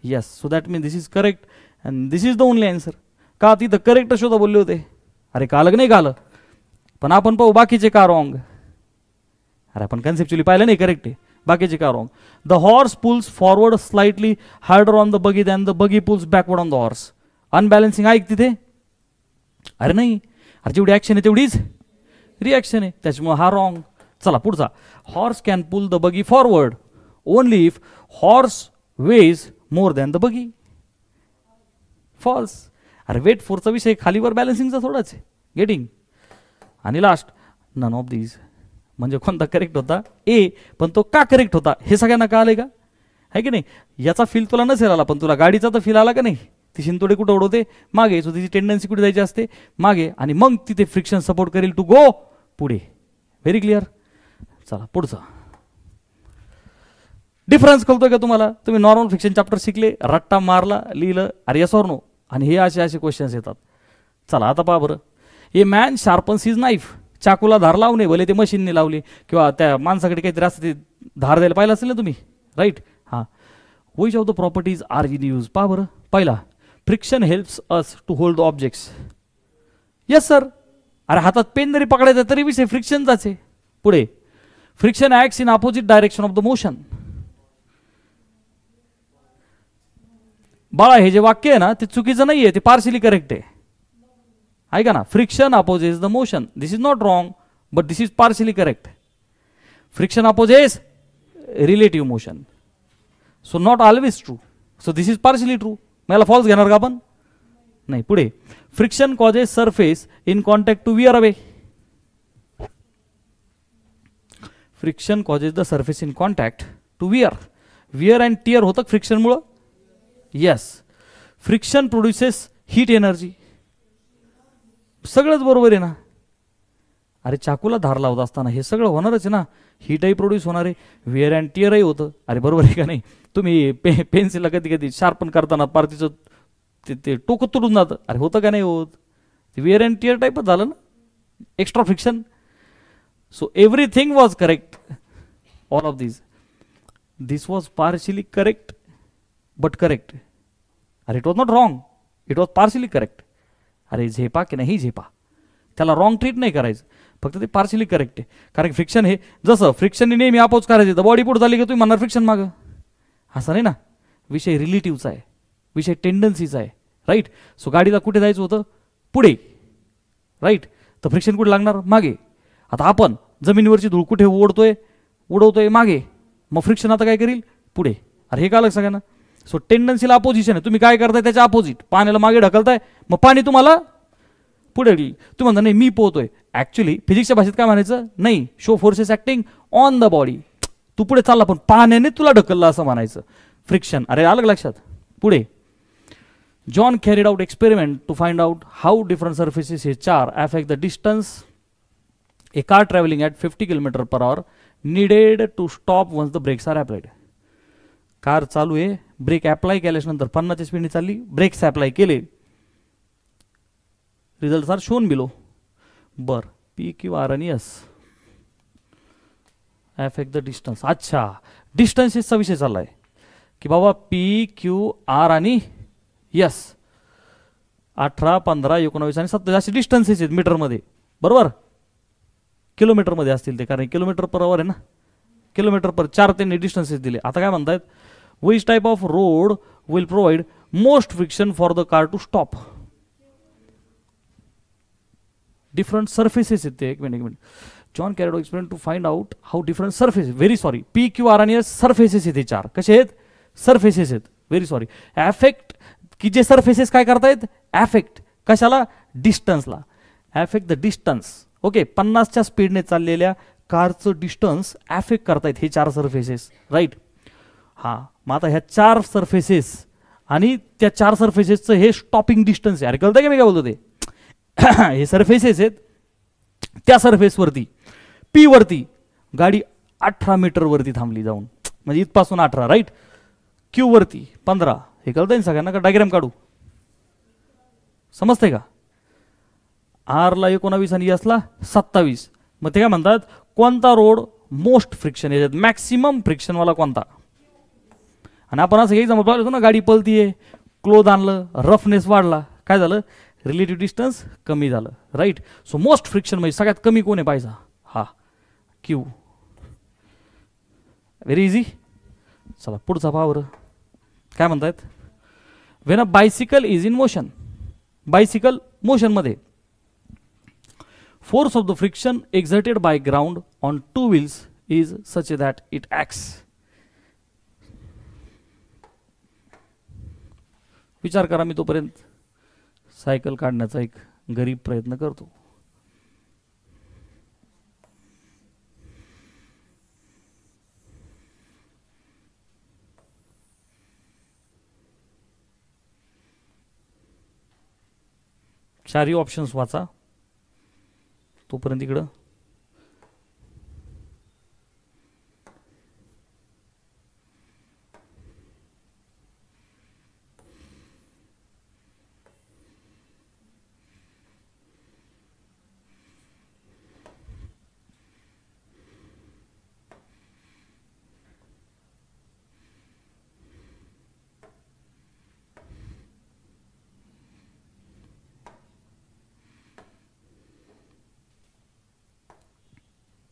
Yes. So that mean this is correct and this is the only answer. का? तिथं करेक्ट शोधा बोलले होते. अरे कालं की नाही कालं? पण आपण पाहू बाकीचे का रॉंग. अरे आपण कन्सेप्च्युअली पाहिलं नाही, करेक्ट आहे, बाकीचे का wrong. The horse pulls forward slightly harder on the buggy than the buggy pulls backward on the horse. Unbalancing आहे तिथे? अरे नाही. अरे जेवढी ॲक्शन आहे तेवढीच रिॲक्शन आहे, त्याच्यामुळे हा रॉंग. चला पुढचा. Horse can pull the buggy forward only if horse weighs more than the buggy. False. अरे वेट फोर्सचा विषय खालीवर बॅलन्सिंगचा थोडाच आहे. गेटिंग? आणि लास्ट, नन ऑफ दीज. म्हणजे कोणता करेक्ट होता? ए. पण तो का करेक्ट होता हे सगळ्यांना कळालंय का? आहे की नाही? याचा फील तुला नसेल आला, पण तुला गाडीचा तर फील आला का नाही? ती शिंतोडे कुठं उडवते? मागे. सो तिची टेंडन्सी कुठे जायची असते? मागे. आणि मग तिथे फ्रिक्शन सपोर्ट करेल टू गो पुढे. Very clear? चला पुढचा. डिफरन्स कळतोय का तुम्हाला? तुम्ही नॉर्मल फ्रिक्शन चॅप्टर शिकले, रट्टा मारला, लिहिलं, अरे यस ऑर नो, आणि हे असे क्वेश्चन्स येतात. चला आता पहा बरं. ए मॅन शार्पन्स हिज नाईफ. चाकूला धार लावणे, भले ते मशीनने लावली किंवा त्या माणसाकडे काहीतरी असतं ते धार द्यायला पाहिलं असेल ना तुम्ही, राईट? हां. Which of the properties are in use? पहा बरं. पहिला, friction helps us to hold the objects. Yes sir. अरे हातात पेन जरी पकडायचा तरी विषय फ्रिक्शनचाच आहे. पुढे, friction acts in opposite direction of the motion. बाळा हे जे वाक्य आहे ना ते चुकीचं नाही आहे, ते पार्शली करेक्ट आहे. ऐका ना, friction opposes the motion. This is not wrong but this is partially correct. Friction opposes relative motion. So not always true. So this is partially true. मला फॉल्स घेणार का आपण? नाही. पुढे, friction causes surface in contact to wear away. Friction causes the surface in contact to wear. Wear and tear होतं फ्रिक्शनमुळं. Yes. Friction produces heat energy. सगळंच बरोबर आहे ना? अरे चाकूला धार लावत असताना हे सगळं होणारच आहे ना, हीटही प्रोड्यूस होणार आहे, वेअर अँड टिअरही होतं. अरे बरोबर आहे का नाही? तुम्ही पेन्सिलला कधी कधी शार्पन करताना पार तिचं ते टोकं तुडून जातं. अरे होतं का नाही होत? ते वेअर अँड टिअर टाईपच झालं ना, extra friction. So everything was correct, all of this was partially correct but correct. अरे it was not wrong, it was partially correct. अरे झेपा की नाही झेपा, त्याला रॉंग ट्रीट नाही करायचं, फक्त ते पार्शियली करेक्ट आहे. कारण फ्रिक्शन हे जसं फ्रिक्शनने नेहमी अपोज करायचं, तर बॉडी पुढे झाली की तुम्ही म्हणणार फ्रिक्शन मागं, असं नाही ना. विषय रिलेटिव्हचा आहे, विषय टेंडन्सीचा आहे, राईट. सो गाडीला कुठे जायचं होतं? पुढे, राईट. तर फ्रिक्शन कुठे लागणार? मागे. आता आपण जमिनीवरची धूळ कुठे उडवतोय? मागे. मग फ्रिक्शन आता काय करील? पुढे. अरे हे का सगळ्यांना? सो टेंडन्सीला अपोजिशन आहे, तुम्ही काय करताय त्याच्या अपोजिट. पाण्याला मागे ढकलताय, मग पाणी तुम्हाला पुढे येईल. तुम्ही म्हणता नाही मी पोहतोय. ऍक्च्युली फिजिक्सच्या भाषेत काय म्हणायचं? नाही, show forces acting on the body. तू पुढे चालला पण पाण्याने तुला ढकललं असं म्हणायचं. फ्रिक्शन. अरे आलं लक्षात? पुढे. John carried out experiment to find out how different surfaces HR affect the distance a car traveling at 50 km/h needed to stop once the brakes are applied. Car चालू आहे, ब्रेक अप्लाय केल्यानंतर 50च्या स्पीडने चालली, ब्रेक्स अप्लाय केले, रिझल्ट आर शोन बिलो. बर, पी क्यू आर आणि एस अफेक्ट द डिस्टन्स. अच्छा, डिस्टन्सेसचा विषय चाललाय की बाबा पी क्यू आर आणि यस 18, 15, 19 आणि 27 असे डिस्टन्सेस आहेत मीटरमध्ये, बरोबर. किलोमीटरमध्ये असतील ते, कारण किलोमीटर पर आवर आहे ना, किलोमीटर पर 4 त्यांनी डिस्टन्सेस दिले. आता काय म्हणतायत? Which type of road will provide most friction for the car to stop. Different surfaces आहेत ते. एक minute. John carried experiment to find out how different surfaces. Very sorry, P Q R आणि एस सर्फेसेस आहेत. 4 कसे आहेत? सर्फेसेस आहेत. Very sorry. ॲफेक्ट की जे सर्फेसेस काय करतायत? ॲफेक्ट कशाला? डिस्टन्सला. ॲफेक्ट द डिस्टन्स. ओके, 50च्या स्पीडने चाललेल्या कारचं डिस्टन्स ॲफेक्ट करतायत हे 4 सर्फेसेस, राईट. हां, मग आता ह्या 4 सर्फेसेस आणि त्या 4 सर्फेसेसचं हे स्टॉपिंग डिस्टन्स आहे. अरे कळतं का मी काय बोलतो ते? हे सर्फेसेस आहेत, त्या सर्फेसवरती पी वरती गाडी 18 मीटरवरती थांबली जाऊन, म्हणजे इथपासून 18, राईट. क्यू वरती 15. हे कळतंय ना सगळ्यांना? का डायग्राम काढू? समजतंय का? आरला 19 आणि यसला 27. मग ते काय म्हणतात? कोणता रोड मोस्ट फ्रिक्शन याच्यात, मॅक्सिमम फ्रिक्शनवाला कोणता? आणि आपण असं एक्झाम्पल पाहिलं होतं ना, गाडी पळतीये, क्लोथ आणलं, रफनेस वाढला, काय झालं? रिलेटिव्ह डिस्टन्स कमी झालं, राईट. सो मोस्ट फ्रिक्शन म्हणजे सगळ्यात कमी कोण आहे पाहिजे? हा, क्यू. Very easy. चला पुढचा पावर काय म्हणतायत? When a bicycle is in motion, bicycle मोशनमध्ये, force of the friction exerted by ground on 2 wheels is such that it acts. विचार करा, मी तोपर्यंत सायकल काढण्याचा एक गरीब प्रयत्न करतो. चारही ऑप्शन्स वाचा तोपर्यंत. इकडं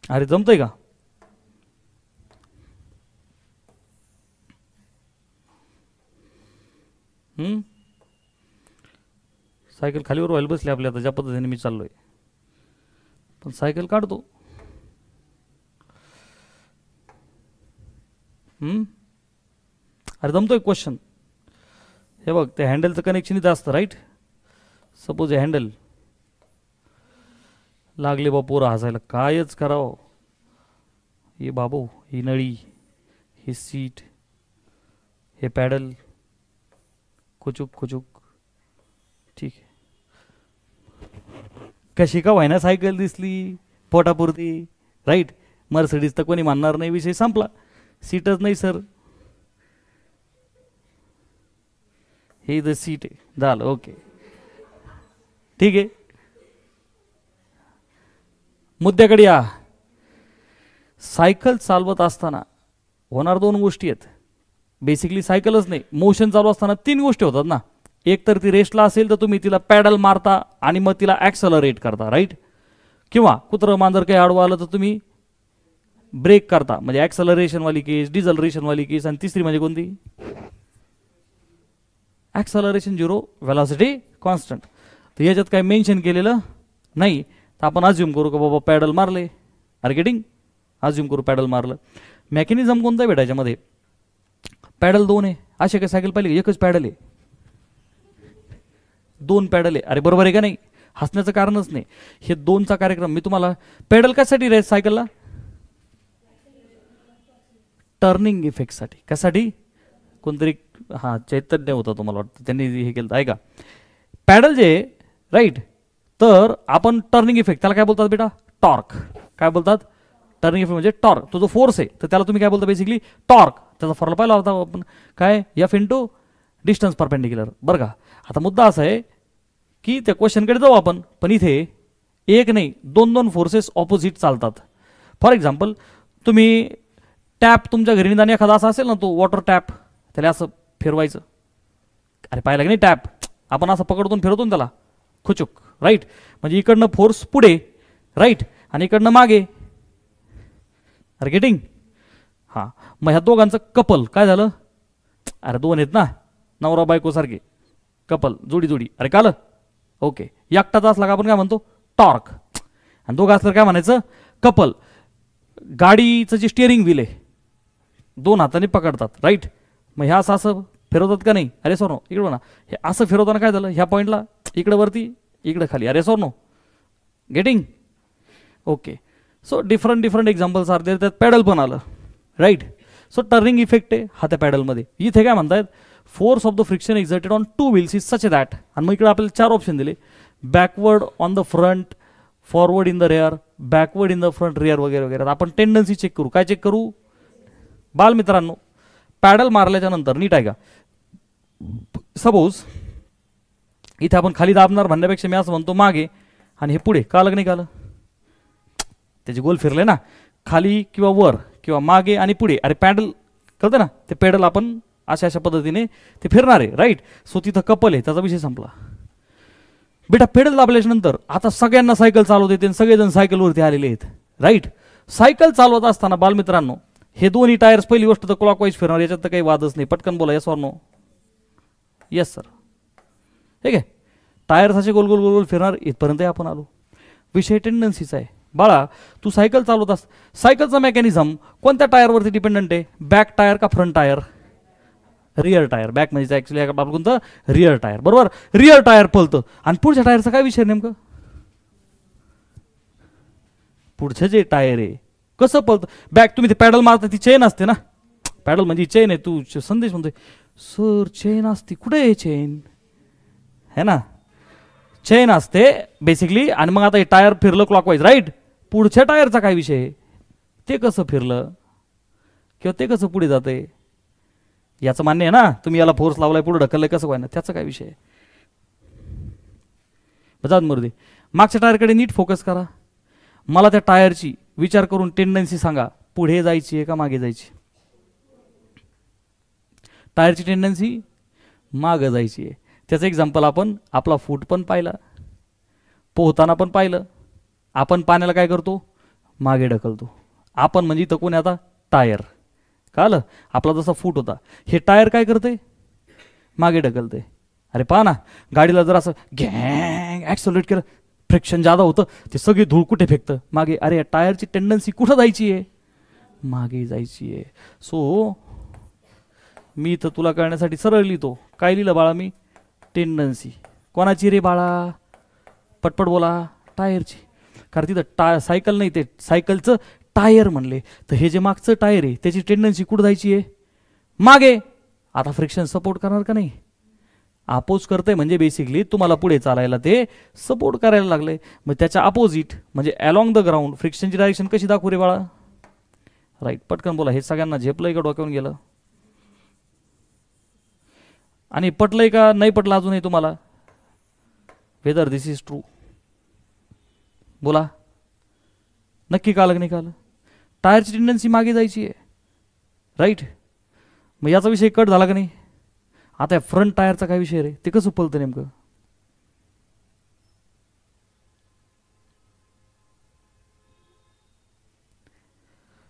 अरे जमतंय का? सायकल खालीवर व्हायला बसली आपल्या, आता ज्या पद्धतीने मी चाललोय, पण सायकल काढतो. अरे जमतोय क्वेश्चन. हे बघ, ते हँडलचं कनेक्शन इथं असतं, राईट. सपोज हे हँडल लागले बा पोरं हसायला, कायच करावं. हे बाबू, ही नळी, ही सीट, हे पॅडल, खुचूक खुचूक, ठीक आहे. कशी का व्हायना सायकल दिसली, पोटापुरती, राईट. मर्सिडीज तर कोणी मानणार नाही, विषय संपला. सीटच नाही सर, हे द सीट आहे, झालं, ओके, ठीक आहे. मुद्द्याकडे या. सायकल चालवत असताना होणार दोन गोष्टी आहेत. बेसिकली सायकलच नाही, मोशन चालू असताना तीन गोष्टी होतात ना. एक तर ती रेस्टला असेल तर तुम्ही तिला पॅडल मारता आणि मग तिला ॲक्सलरेट करता, राईट. किंवा कुत्रं मांजर काही आडवं आलं तर तुम्ही ब्रेक करता, म्हणजे ॲक्सलरेशनवाली केस, डिझलरेशनवाली केस. आणि तिसरी म्हणजे कोणती? Acceleration zero, velocity constant. तर याच्यात काही मेन्शन केलेलं नाही, तर आपण अज्युम करू का बाबा पॅडल मारले, मार्केटिंग अज्युम करू पॅडल मारलं. मेकॅनिझम कोणतं आहे भेटायच्यामध्ये? पॅडल दोन आहे. असे काय सायकल पाहिली? एकच पॅडल आहे, दोन पॅडल आहे. अरे बरोबर आहे का नाही? हसण्याचं कारणच नाही. हे दोनचा कार्यक्रम मी तुम्हाला. पॅडल कशासाठी रे सायकलला? टर्निंग इफेक्टसाठी. कशासाठी? कोणतरी हां चैतन्य होतं तुम्हाला वाटतं, त्यांनी हे केलं आहे का? पॅडल जे राईट, तर आपण टर्निंग इफेक्ट त्याला काय बोलतात बेटा? टॉर्क. काय बोलतात? टर्निंग इफेक्ट म्हणजे टॉर्क. तो जो फोर्स आहे तर त्याला तुम्ही काय बोलता? Basically torque. त्याचा फॉर्म्युला पाहिला होता आपण, काय? एफ इंटू डिस्टन्स परपेंडिक्युलर, बरं का. आता मुद्दा असा आहे की त्या क्वेश्चनकडे जाऊ आपण, पण इथे एक नाही दोन दोन फोर्सेस ऑपोजिट चालतात. फॉर एक्झाम्पल तुम्ही टॅप तुमच्या घरी निदान एखादा असा असेल ना, तो वॉटर टॅप, त्याला असं फिरवायचं. अरे पाहिलं की नाही? टॅप आपण असं पकडतून फिरवतो त्याला खुचूक, राईट. म्हणजे इकडनं फोर्स पुढे, राईट, आणि इकडनं मागे. अरे गेटिंग? हां, मग ह्या दोघांचं कपल काय झालं? अरे दोन आहेत ना, नवरा बायको सारखे कपल, जोडी जोडी. अरे काल ओके. एकटाचा असला का आपण काय म्हणतो? टॉर्क. आणि दोघं असलं काय म्हणायचं? कपल. गाडीचं जे स्टिअरिंग व्हील आहे दोन हाताने पकडतात, राईट. मग ह्या असं असं फिरवतात का नाही? अरे सोनो इकडं ना, हे असं फिरवताना काय झालं? ह्या पॉईंटला इकडं वरती, इकडं खाली. अरे सोनो getting? Okay. So different examples are there. त्यात पॅडल पण आलं, राईट. सो टर्निंग इफेक्ट आहे हा त्या पॅडलमध्ये. इथे काय म्हणतायत? Force of the friction exerted on two wheels is such that. आणि मग इकडे आपल्याला चार ऑप्शन दिले: backward on the front, forward in the rare, backward in the front, rare वगैरे वगैरे. आपण टेंडन्सी चेक करू. काय चेक करू बालमित्रांनो? पॅडल मारल्याच्या नंतर नीट आहे का, सपोज इथे आपण खाली दाबणार म्हणण्यापेक्षा मी असं म्हणतो मागे आणि हे पुढे. का आलं नाही? का आलं? त्याचे गोल फिरले ना, खाली किंवा वर किंवा मागे आणि पुढे. अरे पॅडल कळतं ना, ते पेडल आपण अशा अशा पद्धतीने ते फिरणार आहे, राईट. सो तिथं कपल आहे, त्याचा विषय संपला बेटा. पेडल दाबल्याच्या नंतर आता सगळ्यांना सायकल चालवता येते, सगळेजण सायकलवरती आलेले आहेत, राईट. सायकल चालवत असताना बालमित्रांनो हे दोन्ही टायर्स पहिली गोष्ट तर क्लॉकवाईज फिरणार, याच्यात तर काही वादच नाही. पटकन बोला, yes or no? Yes sir. ठीक आहे, टायर्स असे गोल गोल गोल गोल फिरणार. इथपर्यंत आपण आलो. विषय टेंडन्सीचा आहे बाळा. तू सायकल चालवत असत, सायकलचा मेकॅनिझम कोणत्या टायरवरती डिपेंडंट आहे? बॅक टायर का front tyre? Rear tyre. Back म्हणजे ॲक्च्युली आपलं कोणतं? रिअर टायर, बरोबर. रिअर टायर पळतं आणि पुढच्या टायरचा काय विषय नेमकं? पुढचं जे टायर आहे कसं पळतं? बॅक तुम्ही ते पॅडल मारता, ती चेन असते ना. पॅडल म्हणजे चेन आहे. तू संदेश म्हणतोय सर चेन असते, कुठे आहे चेन? है ना, चेन असते बेसिकली. आणि मग आता हे टायर फिरलं क्लॉकवाईज, राईट. पुढच्या टायरचा काय विषय? ते कसं फिरलं किंवा ते कसं पुढे जाते याचं मान्य आहे ना. तुम्ही याला फोर्स लावलाय, पुढे ढकललंय, कसं व्हाय ना, त्याचा काय विषय? बजात मुर्दे. मागच्या टायरकडे नीट फोकस करा. मला त्या टायरची विचार करून टेंडन्सी सांगा, पुढे जायची आहे का मागे जायची? टायरची टेंडन्सी मागे जायची आहे. त्याचं एक्झाम्पल आपण आपला फूट पण पाहिला, पोहताना पण पाहिलं. आपण पाण्याला काय करतो? मागे ढकलतो. आपण म्हणजे इथं कोण आता? टायर. कळलं? आपला जसा फूट होता, हे टायर काय करते? मागे ढकलते. अरे पहा ना, गाडीला जर असं गॅंग ॲक्सलरेट केलं, फ्रिक्शन जादा होतं, ते सगळी धूळ कुठे फेकतं? मागे. अरे या टायरची टेंडन्सी कुठं जायची आहे? मागे जायची आहे. सो मी इथं तुला कळण्यासाठी सरळ लिहितो. काय लिहिलं बाळा मी? टेंडन्सी. कोणाची रे बाळा? पटपट बोला. टायरची. कारण तिथं सायकल नाही, ते सायकलचं टायर म्हणले. तर हे जे मागचं टायर आहे त्याची टेंडन्सी कुठं जायची आहे? मागे. आता फ्रिक्शन सपोर्ट करणार का नाही? अपोज करते म्हणजे बेसिकली तुम्हाला पुढे चालायला ते सपोर्ट करायला लागले. मग त्याच्या अपोजिट म्हणजे अलॉंग द ग्राउंड फ्रिक्शनची डायरेक्शन कशी दाखवू रे बाळा? राईट. पटकन बोला. हे सगळ्यांना झेपलंय का डोक्यावरून गेलं? आणि पटलंय का नाही पटलं अजूनही तुम्हाला? वेदर दिस इज ट्रू बोला. नक्की कालं की नाही कालं? टायरची टेंडन्सी मागे जायची आहे. राईट. मग याचा विषय कट झाला का नाही? आता फ्रंट टायरचा काय विषय रे? ते कसं पलतं नेमकं?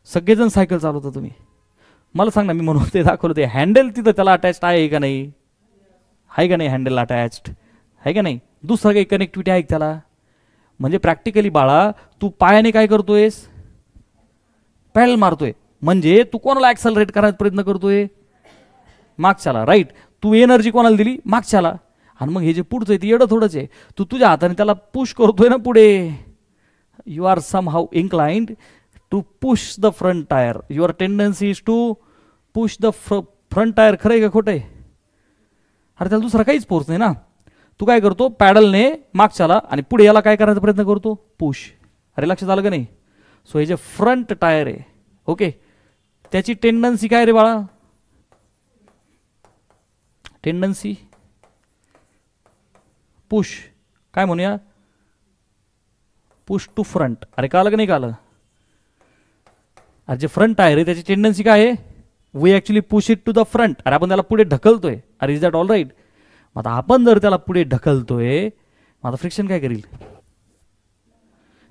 सगळेजण सायकल चालवता तुम्ही, मला सांग ना. मी म्हणून ते दाखवलं ते हँडल तिथं त्याला अटॅच्ड आहे का नाही? आहे का नाही हँडल अटॅच्ड? आहे का नाही? दुसरं काही कनेक्टिव्हिटी आहे त्याला? म्हणजे प्रॅक्टिकली बाळा तू पायाने काय करतोयस? पॅडल मारतोय. म्हणजे तू कोणाला ॲक्सलरेट करायचा प्रयत्न करतोय? मागच्याला. राईट. तू एनर्जी कोणाला दिली? मागच्याला. आणि मग हे जे पुढचं आहे ते येडं थोडंच आहे. तू तुझ्या हाताने त्याला पुश करतोय ना पुढे. You are somehow inclined to push the front tyre. Your tendency is to push the front tyre. खरं आहे का खोटं आहे? अरे त्याला दुसरा काहीच फोर्स नाही ना. तू काय करतो? पॅडलने मागच्याला आणि पुढे याला काय करायचा प्रयत्न करतो? पुश. अरे लक्षात आलं का नाही? सो हे जे फ्रंट टायर आहे ओके त्याची टेंडन्सी काय रे बाळा? Tendency push. काय म्हणूया? Push to front. अरे कालं का नाही कालं? अरे जे फ्रंट टायर आहे त्याची टेंडन्सी काय आहे? We actually push it to the front. अरे आपण त्याला पुढे ढकलतोय. अरे इज दॅट ऑल राईट? मग आता आपण जर त्याला पुढे ढकलतोय मग आता फ्रिक्शन काय करील?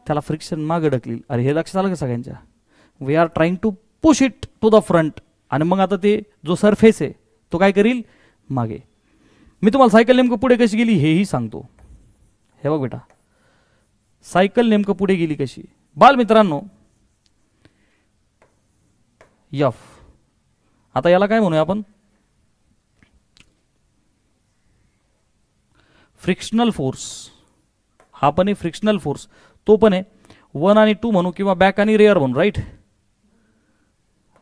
त्याला फ्रिक्शन मागे ढकलील. अरे हे लक्षात आलं का सगळ्यांच्या? We are trying to push it to the front. आणि मग आता ते जो सरफेस आहे तो काय करील? मागे. मी तुम्हाला सायकल नेमकं पुढे कशी गेली हेही सांगतो. हे बघ बेटा सायकल नेमकं पुढे गेली कशी? बाल मित्रांनो यफ. आता याला काय म्हणूया आपण? Frictional force. हा पण आहे फ्रिक्शनल फोर्स. तो पण आहे 1 आणि 2 म्हणू किंवा बॅक आणि रेअर म्हणू. राईट.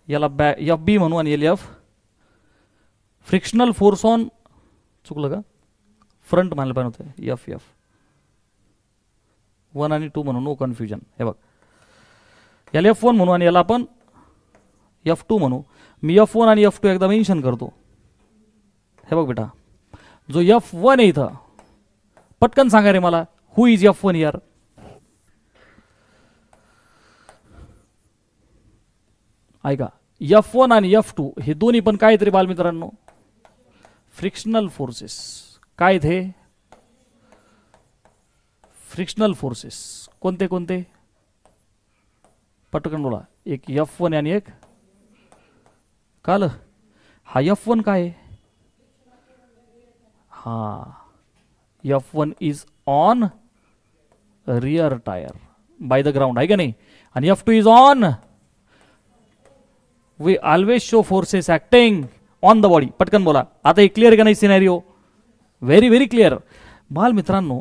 याला एफ बी म्हणू आणि एफ. फ्रिक्शनल फोर्स ऑन चुकलं का? फ्रंट मानलं पाहिजे होतं. एफ एफ 1 आणि 2 म्हणू. No confusion. हे बघ याला F1 म्हणू आणि याला आपण F2 म्हणू. मी F1 आणि F2 एकदा मेन्शन करतो. हे बघ बेटा जो F1 आहे इथं पटकन सांगा रे मला. हु इज F1 हियर? ऐका F1 आणि F2 हे दोन्ही पण काय तरी बालमित्रांनो फ्रिक्शनल फोर्सेस. काय थे? Frictional forces. कोणते कोणते? पटकन बोला. एक F1 आणि एक काल. हा F1 काय आहे? हा F1 is on rear tyre by the ground आहे का नाही? आणि F2 is on. We always show forces acting on the body. पटकन बोला. आता हे क्लिअर का नाही सिनेरिओ? Very very clear. बाल मित्रांनो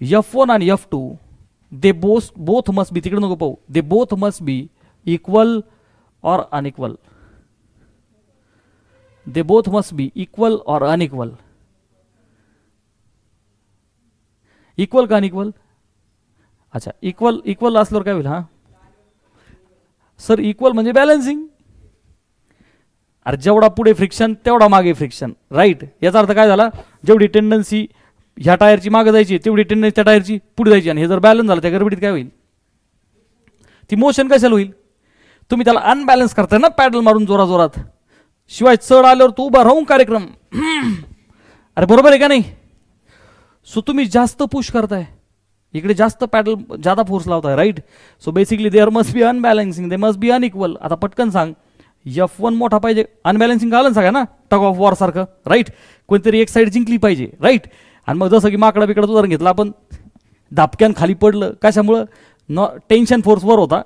F1 आणि F2 दे बोथ मस्ट बी. तिकडे नको पाहू. They both must be equal और unequal. They both must be equal और अनइक्वल. इक्वल का अनइक्वल? अच्छा इक्वल. इक्वल असल्यावर काय होईल? हा सर इक्वल म्हणजे बॅलन्सिंग. अरे जेवढा पुढे फ्रिक्शन तेवढा मागे फ्रिक्शन. राईट. याचा अर्थ काय झाला? जेवढी टेंडन्सी ह्या टायरची मागे जायची तेवढी टेंडन्सी त्या टायरची पुढे जायची. आणि हे जर बॅलन्स झालं त्या गडबडीत काय होईल? ती मोशन कशाला होईल? तुम्ही त्याला अनबॅलन्स करताय ना पॅडल मारून जोरा जोरात. शिवाय चढ आल्यावर तो उभा राहून कार्यक्रम. अरे बरोबर आहे का नाही? सो तुम्ही जास्त पुश करताय इकडे जास्त पॅडल ज्यादा फोर्स लावताय. Right. So basically there must be unbalancing. They must be unequal. आता पटकन सांग F1 मोठा पाहिजे. अनबॅलन्सिंग आलं ना सगळ्या ना टग ऑफ वॉर सारखं. राईट. कोणतरी एक साईड जिंकली पाहिजे. राईट. आणि मग जसं की माकडा बिकडा उदाहरण घेतलं आपण धापक्यान खाली पडलं. कशामुळं? टेन्शन फोर्स वर होता.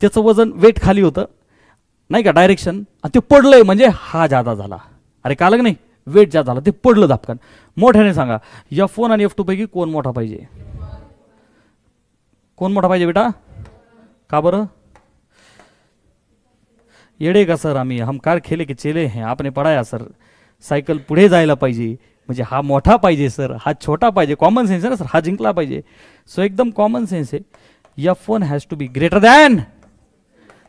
त्याचं वजन वेट खाली होतं नाही का डायरेक्शन. आणि ते पडलंय म्हणजे हा जादा झाला. अरे काल का नाही? वेट जादा झाला ते पडलं धापकान. मोठ्याने सांगा F1 आणि F2 पैकी कोण मोठा पाहिजे? कोण मोठा पाहिजे बेटा? का बरं? येडे का सर? हम कार खेले के चेले हैं. आपने पढ़ाया सर. सायकल पुढे जायला पाहिजे, म्हणजे हा मोठा पाहिजे सर, हा छोटा पाहिजे, कॉमन सेन्स आहे ना सर, हा जिंकला पाहिजे. सो एकदम कॉमन सेन्स आहे. F1 has to be greater than.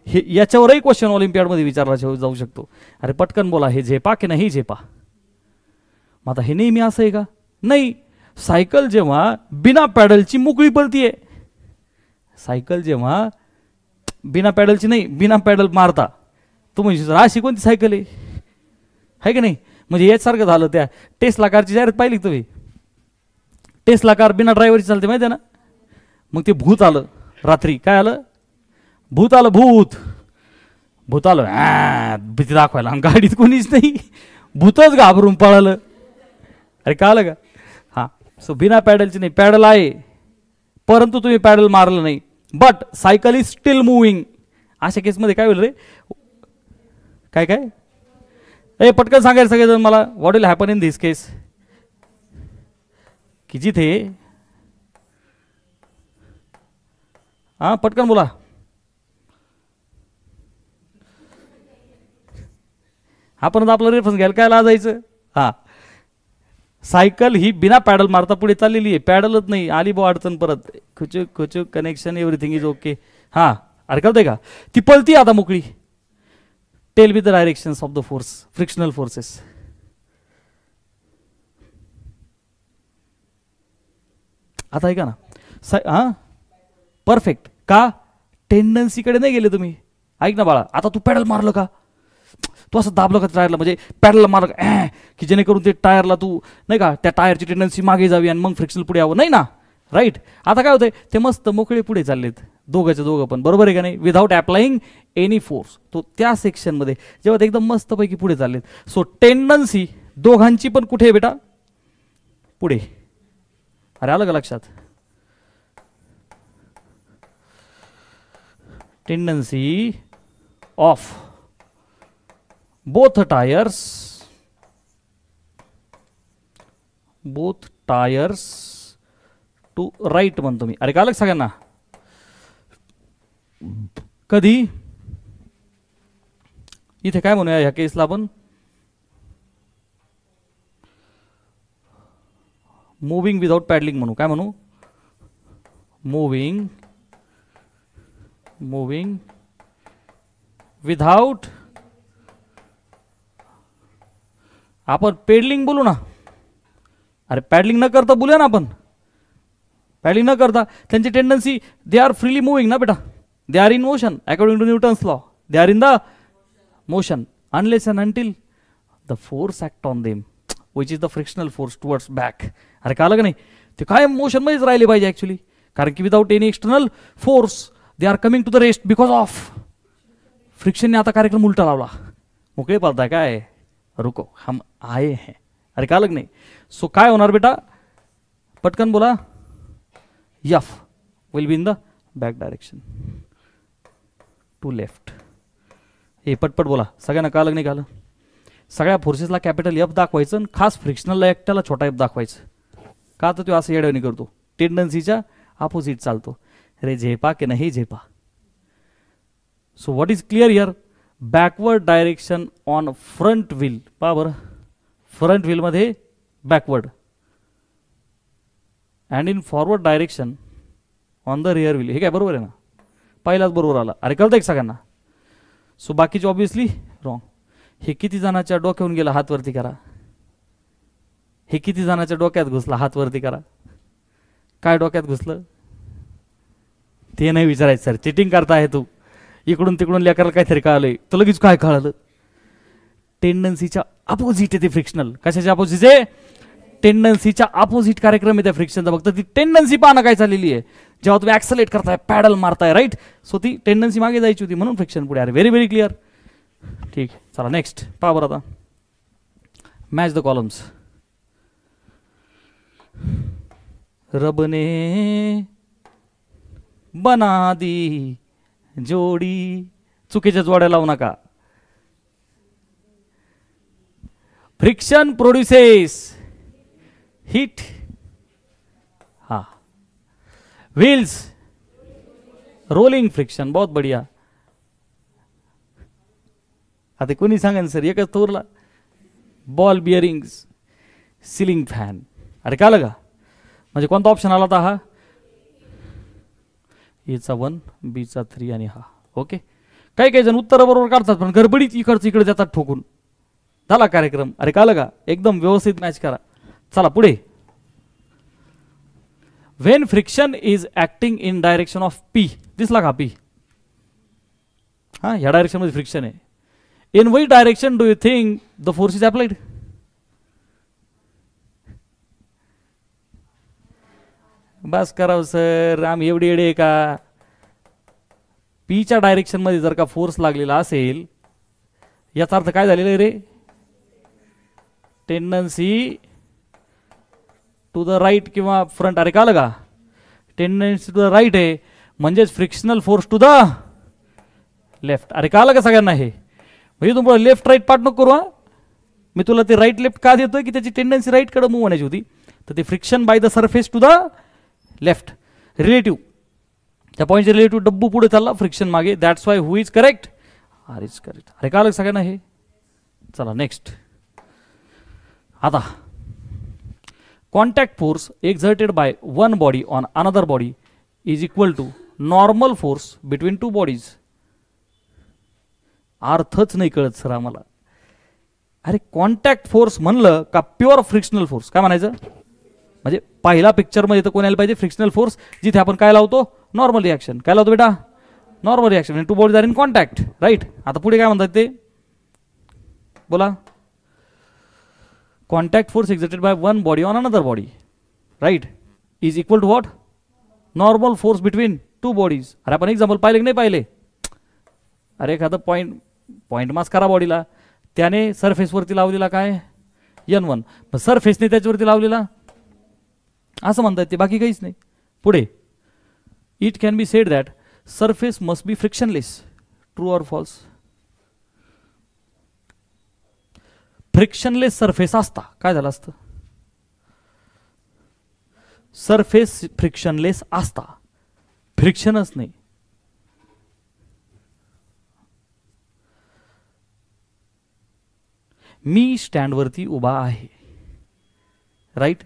हे याच्यावरही क्वेश्चन ऑलिम्पियाडमध्ये विचारला जाऊ शकतो. अरे पटकन बोला, हे झेपा की नाही झेपा. मग आता हे नेहमी असं आहे का? नाही. सायकल जेव्हा बिना पॅडलची मोकळी पळतीये, सायकल जेव्हा बिना पॅडलची नाही, बिना पॅडल मारता, तो म्हणजे सर अशी कोणती सायकल आहे की नाही. म्हणजे याचसारखं झालं. त्या टेस्ला कारची जाहिरात पाहिली तुम्ही. टेस्ला कार बिना ड्रायव्हरची चालते माहिती आहे ना. मग ते भूत आलं रात्री. काय आलं? भूत आलं. भूत आलं भीती दाखवायला. गाडीत कोणीच नाही, भूतच घाबरून पळालं. अरे का आलं का? हां. सो बिना पॅडलची नाही, पॅडल आहे परंतु तुम्ही पॅडल मारलं नाही. But cycle is steel moving. अशा केसमध्ये काय होईल रे? काय काय ए पटकन सांगायला सगळेजण मला. What will happen in this case? की जिथे हां पटकन बोला. आपण आपलं रेफरन्स घ्यायला काय लाजायचं. हां. सायकल ही बिना पॅडल मारता पुढे चाललेली आहे, पॅडलच नाही. आली बो अडचण परत. खुचूक कनेक्शन एव्हरीथिंग इज ओके. हां. अरे कळतंय का? ती पळती आता मोकळी. Tell me the directions of the force, frictional forces. आता ऐका ना. हां परफेक्ट. का? टेंडन्सीकडे नाही गेले तुम्ही. ऐक ना बाळा, आता तू पॅडल मारलं का, तू असं दाबलं का टायरला, म्हणजे पॅडलला मारलं की जेणेकरून ते टायरला तू नाही का त्या टायरची टेंडन्सी मागे जावी आणि मग फ्रिक्शनल पुढे यावं, नाही ना. राईट. आता काय होतंय, ते मस्त मोकळे पुढे चाललेत दोघंचे दोघं पण, बरोबर आहे का नाही, विदाऊट अप्लाइंग एनी फोर्स. तो त्या सेक्शनमध्ये जेव्हा ते एकदम मस्तपैकी पुढे चाललेत. सो टेंडन्सी दोघांची पण कुठे आहे बेटा? पुढे. अरे आलं का लक्षात? Tendency of both tires to right म्हणतो मी. अरे का लग सगळ्यांना? कधी इथे काय म्हणूया ह्या केसला आपण? मूव्हिंग विदाउट पॅडलिंग म्हणू. काय म्हणू? मूव्हिंग विदाउट, आपण पेडलिंग बोलू ना. अरे पॅडलिंग न करता बोलूया ना आपण. पॅडलिंग न करता त्यांची tendency, they are freely moving ना बेटा. They are in motion according to Newton's law. They are in the motion unless and until the force act on them which is the frictional force towards back. अरे का आलं का नाही? ते काय मोशनमध्येच राहिले पाहिजे ॲक्च्युली, कारण की without any external force they are coming to the rest because of फ्रिक्शनने. आता कार्यक्रम उलटा लावला. मोकळे पडताय काय? रुको हम आए हैं. अरे का लग नाही. सो काय होणार बेटा? पटकन बोला. F will be in the back direction to left. हे पटपट बोला सगळ्यांना. का लग नाही कालं? सगळ्या फोर्सेसला कॅपिटल F दाखवायचं आणि खास फ्रिक्शनलला एकट्याला छोटा F दाखवायचं. का तर तो असं येड्यावानी करतो, टेंडन्सीच्या अपोजिट चालतो. अरे झेपा की नाही झेपा. So what is clear here? Backward direction on front wheel. पहा बरं, फ्रंट व्हीलमध्ये backward and in forward direction on the rear wheel. हे काय बरोबर आहे ना? पहिलाच बरोबर आला. अरे कळतं एक सगळ्यांना? सो बाकीचे ऑब्विसली रॉंग. हे किती जणांच्या डोक्यावरून गेला? हात वरती करा. हे किती जणांच्या डोक्यात घुसला? हात वरती करा. काय डोक्यात घुसलं ते नाही विचारायचं सर, चिटिंग करता आहे तू. इकडून तिकडून लेकराला काहीतरी कळालंय तर लगेच काय कळालं? टेंडन्सीच्या अपोजिट आहे ते फ्रिक्शनल. कशाच्या अपोजिट आहे? टेंडन्सीच्या अपोजिट कार्यक्रम आहे त्या फ्रिक्शनचा. फक्त ती टेंडन्सी पाहणं काय चाललेली आहे जेव्हा तुम्ही ऍक्सलेट करताय, पॅडल मारताय, राईट. सो ती टेंडन्सी मागे जायची होती म्हणून फ्रिक्शन पुढे. अरे व्हेरी व्हेरी क्लिअर. ठीक आहे चला नेक्स्ट पहा बरं. आता मॅच द कॉलम्स. रब ने बना दी जोडी. चुकीच्या जोड्या लावू नका. Friction produces heat. हा. Wheels rolling friction. बहुत बढ़िया. आता कोणी सांगा सर एकच तोरला. Ball bearings, ceiling fan. अरे कळलं का? म्हणजे कोणता ऑप्शन आला होता हा? एचा 1, बीचा 3 आणि हा. ओके. काही काही जण उत्तर बरोबर काढतात पण गडबडीत इकडचं इकडे जातात ठोकून. झाला कार्यक्रम. अरे कळलं का? एकदम व्यवस्थित मॅच करा. चला पुढे. When friction is acting in direction of P. दिसला का पी? हा, ह्या डायरेक्शन मध्ये फ्रिक्शन आहे. In which direction do you think the force is applied? बस कराव सर, आम्ही एवढे एवढे का? पीच्या डायरेक्शन मध्ये जर का फोर्स लागलेला असेल याचा अर्थ काय झालेला आहे रे? टेंडन्सी टू द राईट किंवा फ्रंट. अरे कळलं का? टेंडन्सी टू द राईट आहे म्हणजेच frictional force to the left. अरे कळलं का सगळ्यांना? हे म्हणजे तुम्हाला लेफ्ट राईट पार्ट नको करू. हा, मी तुला ते राईट लेफ्ट का देतोय की त्याची टेंडन्सी राईट कडे मूव्ह होण्याची होती. तर ते friction by the surface to the left relative, त्या पॉईंटचे रिलेटिव्ह डब्बू पुढे चालला, फ्रिक्शन मागे. That's why who is correct? R is correct. अरे कळलं सगळ्यांना हे? चला नेक्स्ट. आता contact force exerted by one body on another body is equal to normal force between two bodies. अर्थच नाही कळत सर आम्हाला. अरे कॉन्टॅक्ट फोर्स म्हणलं का प्युअर फ्रिक्शनल फोर्स? काय म्हणायचं? म्हणजे पहिला पिक्चरमध्ये तर कोण यायला पाहिजे? फ्रिक्शनल फोर्स, जिथे आपण काय लावतो? Normal reaction. काय लावतो बेटा? Normal reaction. Two bodies are in contact, right. आता पुढे काय म्हणतात ते बोला. Contact force exerted by one body on another body, right, is equal to what? Normal force between two bodies. अरे आपण एक्झाम्पल पाहिले की नाही पाहिले? अरे एखादं पॉईंट मास करा बॉडीला, त्याने सरफेसवरती लावलेला काय? N1. पण सरफेसने त्याच्यावरती लावलेला असं म्हणतात ते, बाकी काहीच नाही. पुढे it can be said that surface must be frictionless. True or false? Frictionless surface असता काय झालं असतं? सरफेस फ्रिक्शनलेस असता, फ्रिक्शनच नाही. मी स्टँडवरती उभा आहे, राईट.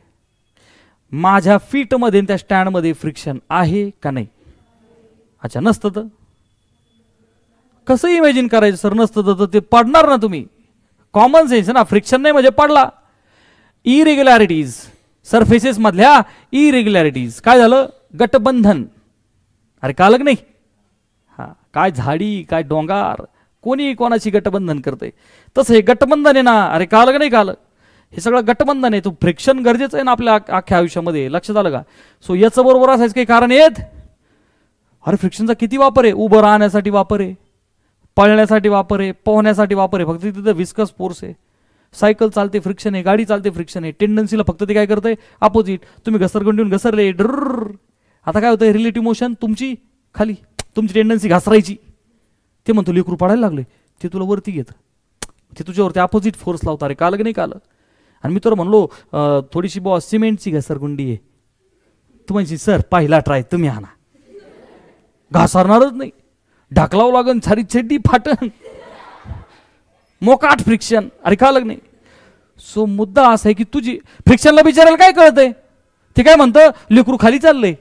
माझ्या फीटमध्ये त्या स्टँडमध्ये फ्रिक्शन आहे का नाही? अच्छा, नसतं तर कसं इमॅजिन करायचं सर? नसतं तर ते पडणार ना तुम्ही. कॉमन सेन्स ना. फ्रिक्शन नाही म्हणजे पडला. इरेग्युलॅरिटीज, सरफेसेस मधल्या इरेग्युलॅरिटीज. काय झालं? गटबंधन. अरे कालक नाही? हा, काय झाडी काय डोंगर, कोणी कोणाची गटबंधन करते तसं हे गटबंधन आहे ना. अरे कालक नाही? काल हे सगळं गटबंधन आहे. तो फ्रिक्शन गरजेचं आहे ना आपल्या अख्ख्या आयुष्यामध्ये, लक्षात आलं का? सो याचं बरोबर असायचं काही कारण येत? अरे फ्रिक्शनचा किती वापर आहे? उभं राहण्यासाठी वापर आहे, पळण्यासाठी वापर आहे, पोहण्यासाठी वापर आहे. फक्त तिथं विस्कस फोर्स आहे. सायकल चालते फ्रिक्शन आहे, गाडी चालते फ्रिक्शन आहे. टेंडन्सीला फक्त ते काय करतंय? अपोजिट. तुम्ही घसरगंडून घसरले डर, आता काय होतंय? रिलेटिव्ह मोशन तुमची खाली, तुमची टेंडन्सी घसरायची. ते म्हणतो लेकरू पडायला लागले, ते तुला वरती घेत, ते तुझ्यावरती अपोजिट फोर्स लावता. रे काल नाही काल? आणि मी तर म्हणलो थोडीशी बॉस सिमेंटची घसरगुंडी आहे. तू म्हणजे सर पहिला ट्राय तुम्ही आणा. घासरणारच नाही, ढकलावं लागन, सारी चड्डी फाटन, मोकाट फ्रिक्शन. अरे काल नाही? सो मुद्दा असा आहे की तुझी फ्रिक्शनला बिचारायला काय कळतंय? ते काय म्हणतं? लेकरू खाली चाललंय,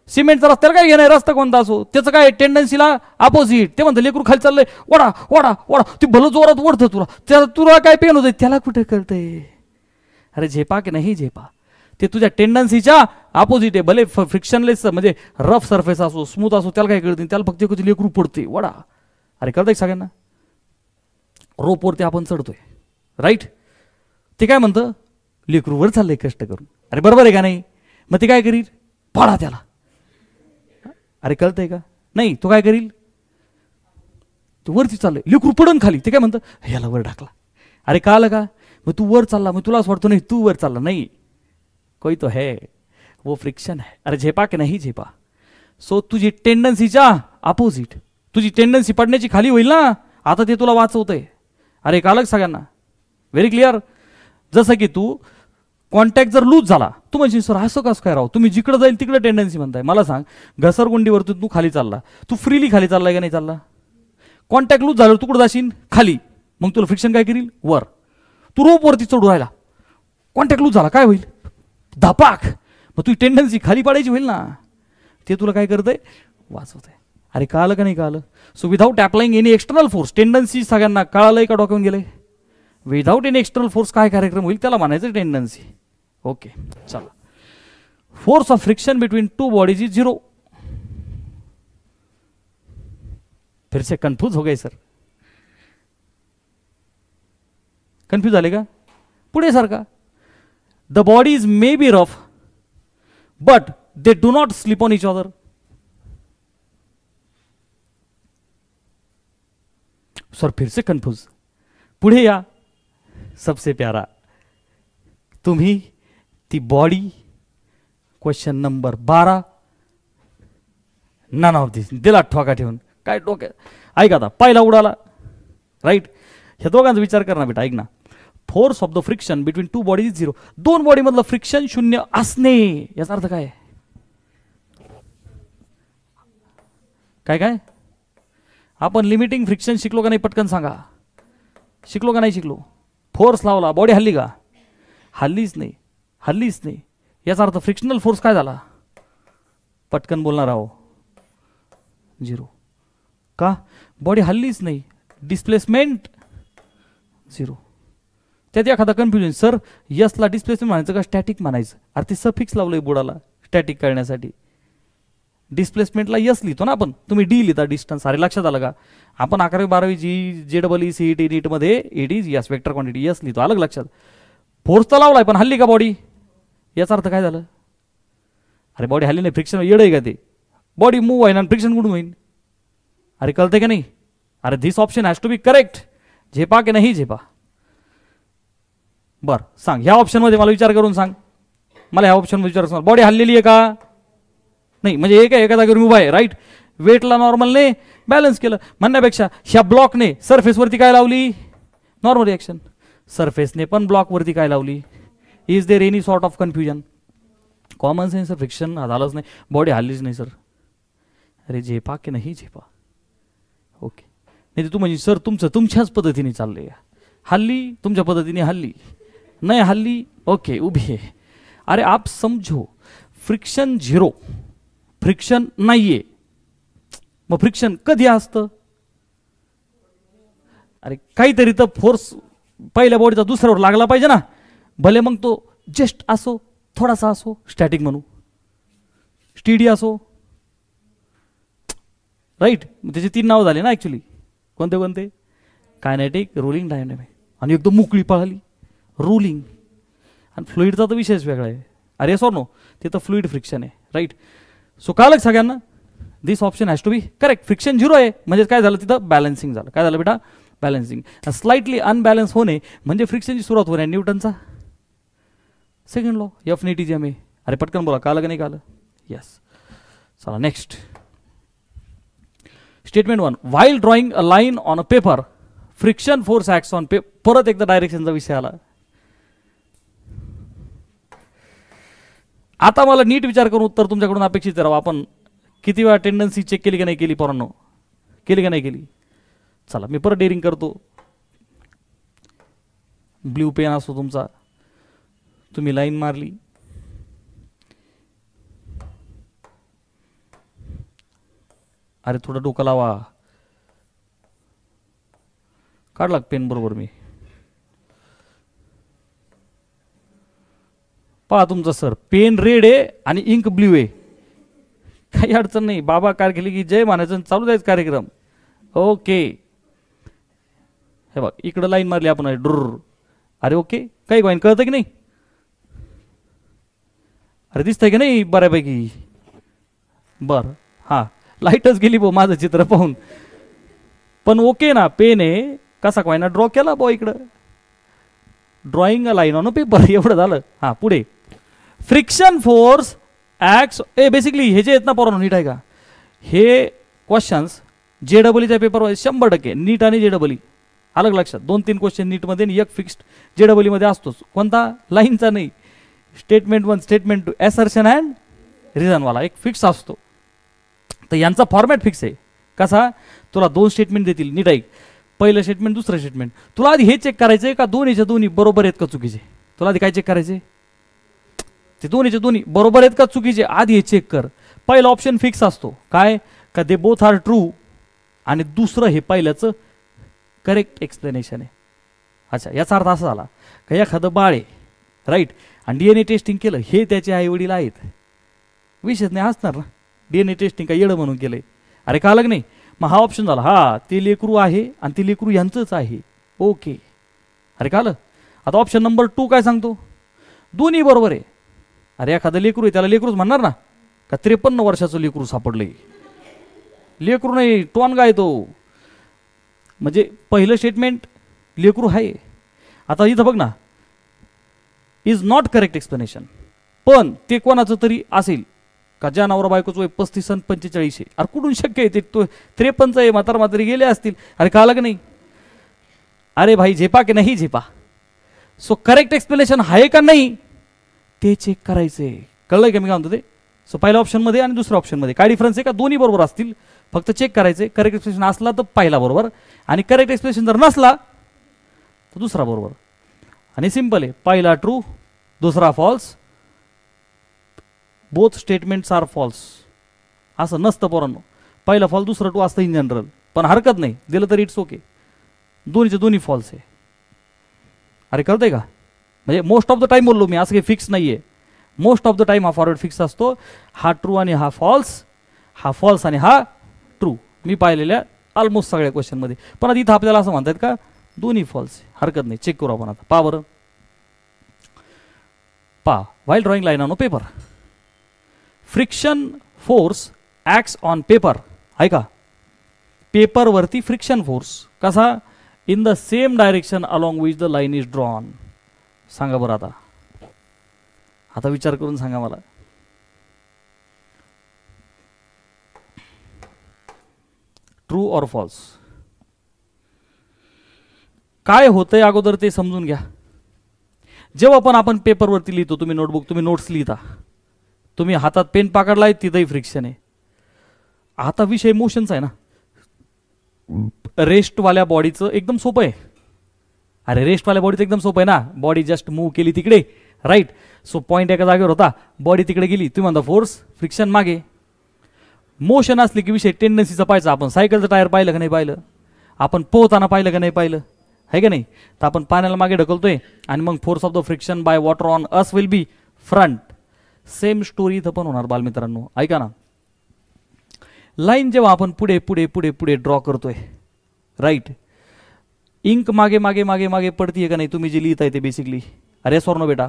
सिमेंटचा रस्त्याला काय घेणार? रस्ता कोणता असो त्याचं काय टेंडन्सीला अपोजिट. ते म्हणतं लेकरू खाली चाललंय, वडा वडा वडा. ती भलं जोरात ओढतं तुला, त्याला तुला काय पेन होतंय? त्याला कुठे कळतंय? अरे झेपा की नाही झेपा, ते तुझ्या टेंडन्सीच्या अपोजिट आहे. भले फ्रिक्शनलेस म्हणजे रफ सरफेस असो स्मूथ असो, त्याला काय कळते? त्याला फक्त एकच लेकरू पडते वडा. अरे कळतंय सगळ्यांना? रोपवरती आपण चढतोय, राईट. ते काय म्हणतं? लेकरूवर चाललंय कष्ट करून. अरे बरोबर आहे का नाही? मग ते काय करील? पाडा त्याला. अरे कळतंय का नाही? तो काय करील? तू वरती चाललंय, लेकरू पडून खाली. ते काय म्हणतं? ह्याला वर ढकला. अरे कळलं का? मग तू वर चालला, मग तुला असं वाटतं नाही तू वर चालला. नाही, कोई तो है, वो फ्रिक्शन है. अरे झेपा की नाही झेपा? सो तुझी टेंडन्सीच्या अपोजिट, तुझी टेंडन्सी पडण्याची खाली होईल ना. आता ते तुला वाचवतंय. अरे कळलं सगळ्यांना? Very clear. जसं की तू कॉन्टॅक्ट जर लूज झाला, तू म्हणजे सर असं कसं काय राहू? तुम्ही जिकडे जाईल तिकडे टेंडन्सी म्हणताय. मला सांग, घसरगुंडीवरतून तू खाली चालला, तू फ्रीली खाली चाललाय का नाही चालला? कॉन्टॅक्ट लूज झाल्यावर तू कुठं जाशील? खाली. मग तुला फ्रिक्शन काय करील? वर. तू रोपवरती चढू राहिला, कॉन्टॅक्ट लूज झाला, काय होईल? धपाक, मग तुझी टेंडन्सी खाली पडायची होईल ना. ते तुला काय करतंय? वाचवत आहे. अरे कळालं का नाही कळालं? So without applying any external force, tendency सगळ्यांना कळालंय का डोक्यावरून गेलंय? विदाउट एनी एक्सटर्नल फोर्स काय कार्यक्रम होईल त्याला म्हणायचं टेंडन्सी. ओके चला. Force of friction between two bodies is 0. फिर से कंफ्यूज हो गए सर, कंफ्यूज झाले का? पुढे सारखा. The bodies may be rough but they do not slip on each other. Sir फिर से कंफ्यूज. पुढे या. सबसे प्यारा, तुम्ही ती body, question number 12, none of this, दिला ठोका ठेवून. काय डोक्यात? ऐका आता, पहिला उडाला राईट. ह्या दोघांचा विचार कर ना बेटा, ऐक ना. Force of the friction between two bodies is 0. दोन बॉडी मधलं फ्रिक्शन 0 असणे, याचा अर्थ काय? काय काय आपण लिमिटिंग फ्रिक्शन शिकलो का नाही? पटकन सांगा. शिकलो का नाही शिकलो? फोर्स लावला, बॉडी हल्ली का? हल्लीच नाही, हल्लीच नाही. याचा अर्थ फ्रिक्शनल फोर्स काय झाला? पटकन बोलणार आहो, 0. का? बॉडी हल्लीच नाही, डिस्प्लेसमेंट 0. त्यात एखादा कन्फ्युजन, सर यसला डिस्प्लेसमेंट म्हणायचं का स्टॅटिक म्हणायचं? अरे ते सफिक्स लावलंय बोर्डाला स्टॅटिक करण्यासाठी. डिस्प्लेसमेंटला यस लिहितो ना आपण, तुम्ही डी लिहिता डिस्टन्स. अरे लक्षात आलं का? आपण 11वी 12वी JEE CET नीटमध्ये it is yes vector quantity yes लिहितो, अलग लक्षात. फोर्स तर लावलाय पण हल्ली का बॉडी? याचा अर्थ काय झालं? अरे बॉडी हल्ली नाही, फ्रिक्शन येड आहे का ते? बॉडी मूव्ह आहे ना, फ्रिक्शन कुठून होईल? अरे कळतंय का नाही? अरे this option has to be correct. झेपा की नाही झेपा? बर सांग, ह्या ऑप्शनमध्ये मला विचार करून सांग. मला ह्या ऑप्शनमध्ये विचार सांग, बॉडी हल्लेली आहे का? नाही, म्हणजे एक एका जागेवर उभा आहे राईट. वेटला नॉर्मलने बॅलन्स केलं म्हणण्यापेक्षा ह्या ब्लॉकने सरफेसवरती काय लावली? Normal reaction. सरफेसने पण ब्लॉकवरती काय लावली? Is there any sort of confusion? Common sense friction झालंच नाही, बॉडी हल्लीच नाही सर. अरे झेपा की नाही झेपा? ओके. नाही तू म्हणजे सर तुमच्याच पद्धतीने चाललंय, हल्ली तुमच्या पद्धतीने हल्ली नाही हल्ली. ओके उभी आहे. अरे आप समझो फ्रिक्शन 0, फ्रिक्शन नाहीये, मग फ्रिक्शन कधी असतं? अरे काहीतरी तर फोर्स पहिल्या बॉडीचा दुसऱ्यावर लागला पाहिजे ना. भले मग तो जस्ट असो, थोडासा असो, स्टॅटिक म्हणू, स्टीडी असो राईट. त्याचे 3 नाव झाले ना ऍक्च्युली. कोणते कोणते? Kinetic, rolling, dynamic. आणि एकदम मोकळी पळाली रोलिंग. आणि फ्लुइडचा तर विषयच वेगळा आहे. अरे सॉर नो, ते तर फ्लुइड फ्रिक्शन आहे राईट. सो कळलं सगळ्यांना? This option has to be correct. Friction 0 आहे म्हणजे काय झालं? तिथं बॅलन्सिंग झालं. काय झालं बेटा? बॅलन्सिंग. स्लाइटली अनबॅलन्स होणे म्हणजे फ्रिक्शनची सुरुवात होणे. न्यूटनचा सेकंड लॉ, एफ नीटी जी. अरे पटकन बोला, कळलं का नाही कळलं? येस. चला next. Statement 1, while drawing a line on a paper friction force acts on paper. परत एकदा डायरेक्शनचा विषय आला. आता मला नीट विचार करून उत्तर तुमच्याकडून अपेक्षित राहावं. आपण किती वेळा टेंडन्सी चेक केली का नाही केली पोरांनो? केली का नाही केली? चला मी परत डेअरिंग करतो. ब्ल्यू पेन असतो तुमचा, तुम्ही लाईन मारली, अरे थोडं डोकं लावा, काढला पेन बरोबर. मी पहा तुमचं सर पेन रेड आहे आणि इंक ब्ल्यू आहे, काही अडचण नाही. बाबा कार केली की जय म्हणायचं, चालू द्यायचं कार्यक्रम. ओके हे बघ इकडं लाईन मारली आपण ड्रुर. अरे ओके काही गोईन कळतं की नाही? अरे दिसतंय की नाही बऱ्यापैकी? बर हां लाईटच गेली बो माझं चित्र पाहून, पण ओके ना. पेन आहे कसा कोयना ड्रॉ केला बो इकडं, drawing a line on a paper, एवढं झालं. हां पुढे. फ्रिक्शन फोर्स ॲक्ट्स बेसिकली हे जे आहेत ना पोरांनो नीट आहे का? हे क्वेश्चन्स JEEच्या पेपरवर 100% नीट आणि JEE अलग लक्षात. 2-3 क्वेश्चन नीटमध्ये आणि एक फिक्स्ड JEE असतोच. कोणता? लाईनचा नाही. स्टेटमेंट 1, स्टेटमेंट 2, असर्शन अँड रिझनवाला एक फिक्स असतो. तर यांचा फॉर्मॅट फिक्स आहे. कसा? तुला 2 स्टेटमेंट देतील नीट ऐक. पहिलं स्टेटमेंट दुसरं स्टेटमेंट. तुला आधी हे चेक करायचंय का दोन्हीच्या दोन्ही बरोबर आहेत का चुकीचे. तुला आधी काय चेक करायचे, ते दोन्हीच्या दोन्ही बरोबर आहेत का चुकीचे आधी हे चेक कर. पहिला ऑप्शन फिक्स असतो काय का दे बोथ आर ट्रू, आणि दुसरं हे पहिल्याचं करेक्ट एक्सप्लेनेशन आहे. अच्छा, याचा अर्थ असा झाला का एखादं बाळ आहे राईट, आणि DNA टेस्टिंग केलं, हे त्याचे आईवडील आहेत, विषयच नाही असणार ना. DNA टेस्टिंग काय येडं म्हणून केलंय, अरे का अलग नाही. मग हा ऑप्शन झाला, हा ते लेकरू आहे आणि ते लेकरू यांचंच आहे, ओके. अरे का आलं. आता ऑप्शन नंबर 2 काय सांगतो, दोन्ही बरोबर आहे. अरे एखादं लेकरू आहे त्याला लेकरूच म्हणणार ना, का 53 वर्षाचं लेकरू सापडलंय, लेकरू नाही टोनगा आहे तो. म्हणजे पहिलं स्टेटमेंट लेकरू आहे. आता इथं बघ ना, इज नॉट करेक्ट एक्सप्लेनेशन, पण ते कोणाचं तरी असेल का ज्या नवरा बायकोचं वय 35 आणि 45 आहे. अरे कुठून शक्य आहे, ते 53 आहे, म्हातारी गेले असतील. अरे का अलग नाही. अरे भाई झेपा की नाही झेपा. सो करेक्ट एक्सप्लेनेशन आहे का नाही ते चेक करायचंय. कळलंय का मी काय म्हणतो ते. सो पहिल्या ऑप्शनमध्ये आणि दुसऱ्या ऑप्शनमध्ये काय डिफरन्स आहे का, दोन्ही बरोबर असतील, फक्त चेक करायचे. करेक्ट एक्सप्लेनेशन असला तर पहिला बरोबर, आणि करेक्ट एक्सप्लेनेशन जर नसला तर दुसरा बरोबर. आणि सिंपल आहे, पहिला ट्रू दुसरा false, both statements are false. असं नसतं पोरांनो, पहिला फॉल्स दुसरं ट्रू असतं इन जनरल, पण हरकत नाही दिलं तरी इट्स ओके. दोन्हीचे दोन्ही फॉल्स आहे. अरे कळतंय का. म्हणजे मोस्ट ऑफ द टाइम बोललो मी, असं काही फिक्स नाही आहे. मोस्ट ऑफ द टाइम हा फॉरवर्ड फिक्स असतो. हा ट्रू आणि हा फॉल्स, हा फॉल्स आणि हा ट्रू, मी पाहिलेल्या ऑलमोस्ट सगळ्या क्वेश्चनमध्ये. पण आता इथं आपल्याला असं म्हणतात का दोन्ही फॉल्स, हरकत नाही, चेक करू आपण. आता पहा बरं, पहा. While drawing line on paper, friction force acts on paper. ऐका, पेपरवरती फ्रिक्शन फोर्स कसा, in the same direction along which the line is drawn. सांगा बरं आता, आता विचार करून सांगा मला. ट्रू और फॉल्स. काय होतंय अगोदर ते समजून घ्या. जेव्हा पण आपण पेपरवरती लिहितो, तुम्ही नोटबुक, तुम्ही नोट्स लिहिता, तुम्ही हातात पेन पकडलाय, तिथंही फ्रिक्शन आहे. आता विषय मोशनचा आहे ना. रेस्टवाल्या बॉडीचं एकदम सोपं आहे. अरे रेस्टवाल्या बॉडीचं एकदम सोपं आहे ना, बॉडी जस्ट मूव्ह केली तिकडे राईट. सो पॉईंट एका जागेवर होता, बॉडी तिकडे गेली, तुम्ही म्हणता फोर्स, फ्रिक्शन मागे. मोशन असले की विषय टेंडन्सीचा पाहायचा. आपण सायकलचं टायर पाहिलं का नाही पाहिलं, आपण पोहताना पाहिलं का नाही पाहिलं, आहे का नाही. तर आपण पाण्याला मागे ढकलतोय आणि मग force of the friction by water on us will be front. Same story इथं पण होणार बालमित्रांनो. ऐका ना, लाईन जेव्हा आपण पुढे पुढे पुढे पुढे ड्रॉ करतोय राईट, इंक मागे मागे मागे मागे पडतीये का नाही, तुम्ही जे लिहिताय ते बेसिकली. अरे सॉर्नो बेटा,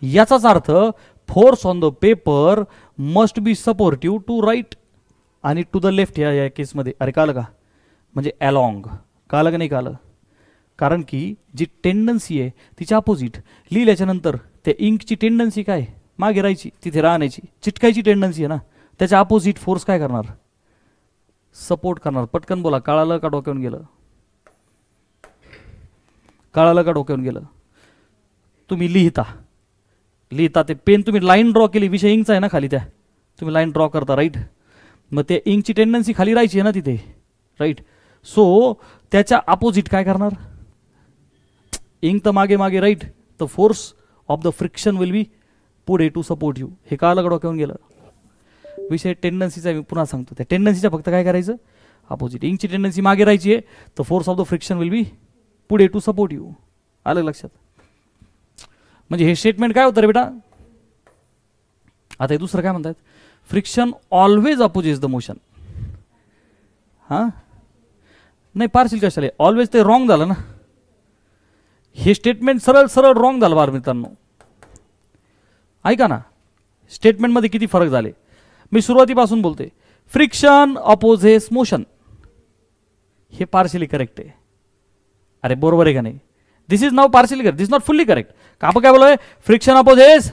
याचाच अर्थ force on the paper must be supportive to right आणि टू द लेफ्ट या केसमध्ये. अरे कालं का, म्हणजे अलॉंग. कालं का नाही कालं, कारण की जी टेंडन्सी आहे तिच्या अपोजिट लिहिल्याच्या नंतर त्या इंकची टेंडन्सी काय, मागे राहायची, तिथे राहण्याची, चिटकायची टेंडन्सी आहे ना. त्याच्या अपोजिट फोर्स काय करणार, सपोर्ट करणार. पटकन बोला, कळालं का डोक्यावरून गेलं, कळालं का डोक्यावरून गेलं. तुम्ही लिहिता लिहिता ते पेन, तुम्ही लाईन ड्रॉ केली, विषय इंकचा आहे ना खाली, त्या तुम्ही लाईन ड्रॉ करता राईट. मग ते इंकची टेंडन्सी खाली राहायची आहे ना तिथे राईट. सो त्याच्या अपोजिट काय करणार, इंक तर मागे मागे राईट, तर force of the friction will बी पुढे टू सपोर्ट यू. हे कळालं का डोक्यावरून गेलं. विषय टेंडन्सीचा मी पुन्हा सांगतो, त्या टेंडन्सीच्या फक्त काय करायचं, अपोजिट. इंकची टेंडन्सी मागे राहायची आहे, तर force of the friction will बी पुढे टू सपोर्ट यू. आलं लक्षात. म्हणजे हे स्टेटमेंट काय होतं रे बेटा. आता हे दुसरं काय म्हणतात, friction always opposes the motion. हां नाही, पार्शियल कशाला, ऑलवेज ते रॉंग झालं ना. हे स्टेटमेंट सरळ सरळ रॉंग झालं बार मित्रांनो. ऐका ना, स्टेटमेंटमध्ये किती फरक झाले. मी सुरुवातीपासून बोलते, फ्रिक्शन अपोजेस मोशन, हे पार्शियली करेक्ट आहे. अरे बरोबर आहे का नाही. This is now partially correct, this not fully correct. का आपण काय बोलतोय, friction opposes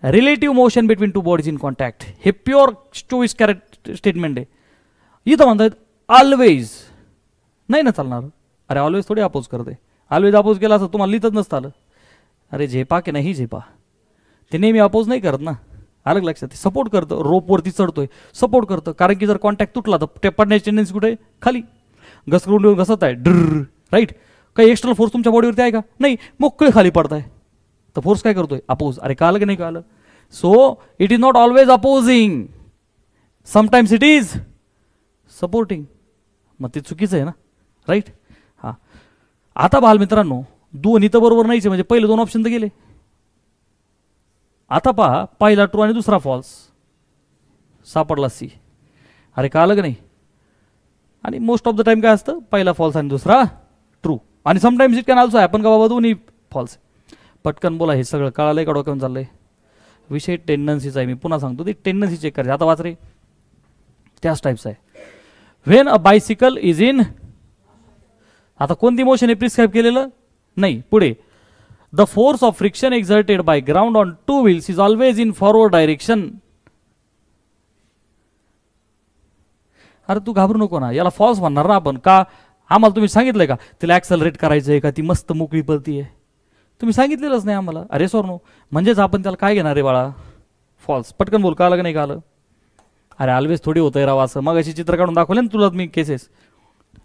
relative motion between two bodies in contact. हे प्युअर चोवीस कॅरेक्ट स्टेटमेंट आहे. इथं म्हणतात ऑलवेज, नाही ना चालणार. अरे ऑलवेज थोडी अपोज करते, ऑलवेज अपोज केला असं तुम्हाला लिहितच नसतं आलं. अरे झेपा की नाही झेपा, ते नेहमी अपोज नाही करत ना. अलग लक्षात, सपोर्ट करतं. रोपवरती चढतोय, सपोर्ट करतं, कारण की जर कॉन्टॅक्ट तुटला तर ते पडण्याची टेंडन्सी कुठे, खाली. घसरून येऊन घसत आहे ड्र, राईट. काही एक्सटर्नल फोर्स तुमच्या बॉडीवरती आहे का? नाही, मोकळे खाली पडताय. तर फोर्स काय करतोय? अपोज. अरे कळलं की नाही कळलं? So it is not always opposing, sometimes it is supporting. मग ते चुकीचं आहे ना, राईट. हां, आता बाल मित्रांनो, दोन्ही तर बरोबर नाहीच, म्हणजे पहिले दोन ऑप्शन तर गेले. आता पहा, पहिला ट्रू आणि दुसरा फॉल्स, सापडला सी. अरे कळलं की नाही? आणि मोस्ट ऑफ द टाइम काय असतं? पहिला फॉल्स आणि दुसरा ट्रू. आणि sometimes it can also happen का बाबा दोन्ही फॉल्स. पटकन बोला, हे सगळं कळालंय का डोक्यावर चाललंय? विषय टेंडन्सीचा आहे, मी पुन्हा सांगतो, ती टेंडन्सी चेक करायची. आता वाच रे, त्याच टाईपचा आहे. When a bicycle is in, आता कोणती मोशन आहे प्रिस्क्राईब केलेलं नाही. पुढे, the force of friction exerted by ground on two wheels is always in forward direction. अरे तू घाबरू नको ना, याला फॉल्स म्हणणार ना आपण. का? आम्हाला तुम्ही सांगितलंय का तिला ऍक्सलरेट करायचंय का? ती मस्त मोकळी पळतीये, तुम्ही सांगितलेलंच नाही आम्हाला. अरे सर नो, म्हणजेच आपण त्याला काय घेणार आहे बाळा? फॉल्स. पटकन बोल, का नाही का? अरे ऑलवेज थोडी होतंय राव असं. मग अशी चित्र काढून दाखवले ना तुला मी केसेस.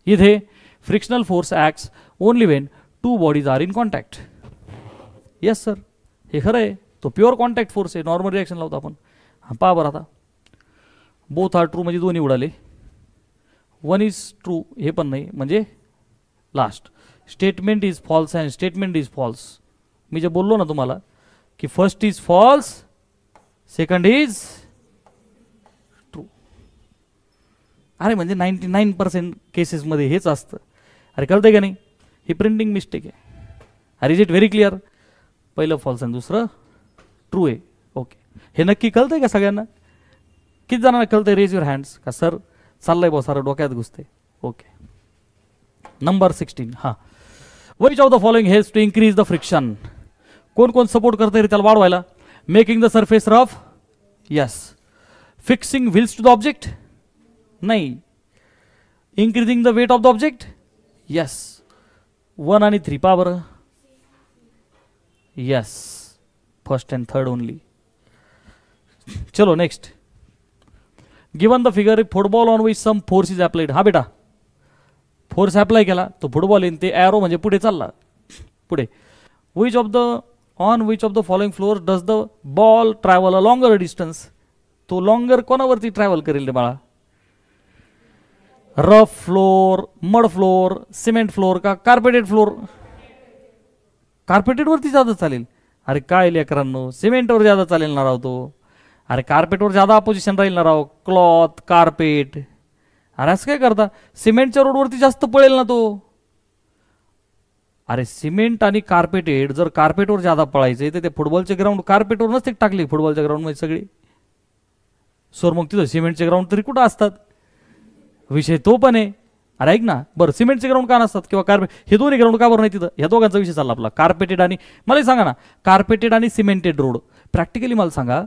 इथे frictional force acts only Wien to bodies are in contact. Yes sir, हे खरं आहे. तो प्युअर कॉन्टॅक्ट फोर्स आहे, नॉर्मल रिॲक्शन लावतो आपण. हां पहा बरं, आता बोथ आर ट्रू म्हणजे दोन्ही उडाले. वन इज ट्रू हे पण नाही, म्हणजे last statement is false and statement is false. मी जे बोललो ना तुम्हाला की first is false, second is true. अरे म्हणजे 99% केसेसमध्ये हेच असतं. अरे कळतंय का नाही? ही प्रिंटिंग मिस्टेक आहे. अरे इज इट व्हेरी क्लिअर? पहिलं फॉल्स आणि दुसरं ट्रू आहे. ओके, हे नक्की कळतंय का सगळ्यांना? किती जणांना कळतंय? Raise your hands. का सर चाललंय बा सारं डोक्यात घुसते. Okay, number 16. हां, which of the following helps to increase the friction. कोण कोण सपोर्ट करतंय रे त्याला वाढवायला? Making the surface rough, yes. Fixing wheels to the object, नाही. Increasing the weight of the object, yes. 1 आणि 3 पहा बरं, yes. First and third only. चलो next. Given the figure football on which some force is applied. हा बेटा, फोर्स अप्लाय केला तो फुटबॉल येईन, ते ॲरो म्हणजे पुढे चालला. पुढे, which of the on which of the following floor does the ball travel a longer distance. तो लॉंगर कोणावरती ट्रॅव्हल करेल रे बाळा? Rough floor, mud floor, cement floor का कार्पेटेड फ्लोर? कार्पेटेडवरती ज्यादा चालेल. अरे काय लेकरांनो, सिमेंटवर ज्यादा चालेल ना राव तो. अरे कार्पेटवर ज्यादा अपोजिशन राहील ना राव. Cloth, carpet. अरे असं काय करता? सिमेंटच्या रोडवरती जास्त पळेल ना तो. अरे सिमेंट आणि कार्पेटेड, जर कार्पेटवर ज्यादा पळायचे तर ते फुटबॉलचे ग्राउंड कार्पेटवर नसते टाकले फुटबॉलच्या ग्राउंडमध्ये सगळे. सर मग तिथं सिमेंटचे ग्राउंड तरी कुठं असतात? विषय तो पण आहे. अरे ऐक ना, बरं सिमेंटचे ग्राउंड का नसतात किंवा कार्पेट, हे दोन्ही ग्राउंड का बरं नाही तिथं? ह्या दोघांचा विषय चालला आपला, कार्पेटेड आणि, मला सांगा ना, कार्पेटेड आणि सिमेंटेड रोड. प्रॅक्टिकली मला सांगा,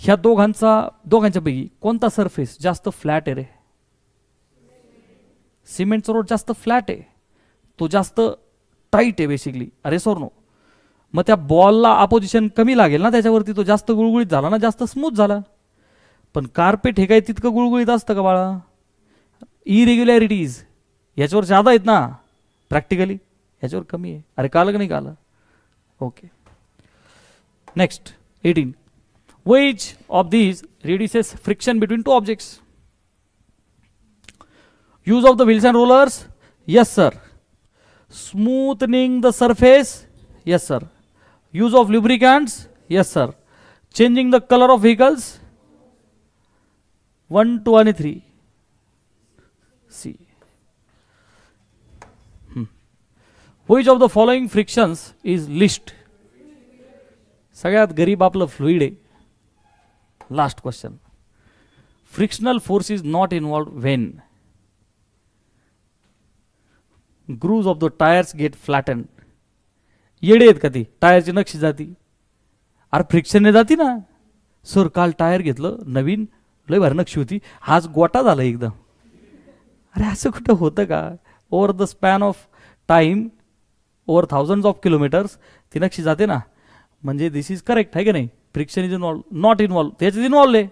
ह्या दोघांच्या पैकी कोणता सरफेस जास्त फ्लॅट आहे रे? सिमेंटचा रोड जास्त फ्लॅट आहे, तो जास्त टाईट आहे बेसिकली. अरे सर नो, मग त्या बॉलला अपोजिशन कमी लागेल ना त्याच्यावरती, तो जास्त गुळगुळीत झाला ना, जास्त स्मूथ झाला. पण कार्पेट हे काय तितकं गुळगुळीत असतं का बाळा? इरेग्युलॅरिटीज याच्यावर ज्यादा आहेत ना प्रॅक्टिकली, याच्यावर कमी आहे. अरे कालं का नाही कालं? Okay, next 18. Which of these reduces friction between two objects? Use of the wheels and rollers, yes sir. Smoothening the surface, yes sir. Use of lubricants, yes sir. Changing the color of vehicles, 1, 2 and 3. C. Which of the following frictions is least? सगळ्यात गरीब आपलं फ्लुइड आहे. Last question. Frictional force is not involve when grooves of the tyres get flatten. येडे आहेत का ती? टायरची नक्षी जाती. अरे फ्रिक्शनने जाती ना. सर काल टायर घेतलं नवीन, लय भारी नक्षी होती, आज गोटा झाला एकदम. अरे असं कुठं होतं का? Over the span of time, over thousands of kilometres ती नक्षी जाते ना. म्हणजे दिस इज करेक्ट आहे का नाही? Friction is involve, not involve. त्याच्यात इन्वॉल्व आहे.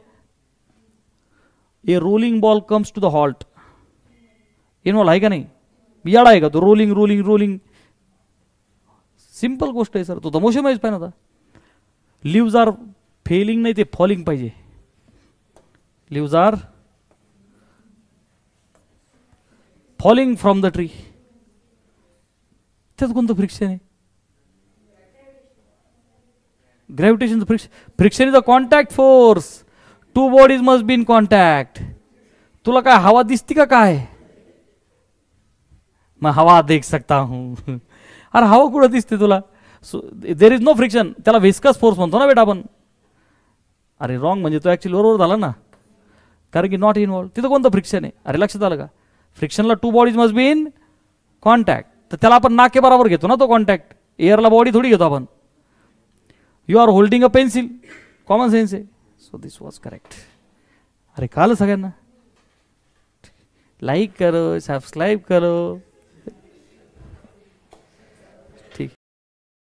A rolling ball comes to the halt, involve आहे का नाही? याडा आहे का तो? Rolling rolling rolling. सिंपल गोष्ट आहे सर. तो तर मोशन वाईज पाहिजे आता. लिव्ज आर फेलिंग नाही, ते फॉलिंग पाहिजे. Leaves are falling from the tree. त्यात कोणतं फ्रिक्शन आहे? Gravitation. Friction is a contact force. Two bodies must be in contact. तुला काय हवा दिसती का काय? मैं हवा देख सकता हूं. अरे हवा कुठं दिसते तुला? There is no friction. त्याला व्हिस्कस फोर्स म्हणतो ना बेटा आपण. अरे रॉंग म्हणजे तो ऍक्च्युअली बरोबर झाला ना, कारण की नॉट इन्व्हॉल्व. तिथं कोणतं फ्रिक्शन आहे? अरे लक्षात आलं का? फ्रिक्शनला two bodies must be in contact. तर त्याला आपण नाके बरोबर घेतो ना तो कॉन्टॅक्ट. एअरला बॉडी थोडी घेतो आपण. You are holding a pencil. Common sense आहे. So this was correct. अरे काल सगळ्यांना लाईक करो, सबस्क्राईब करो.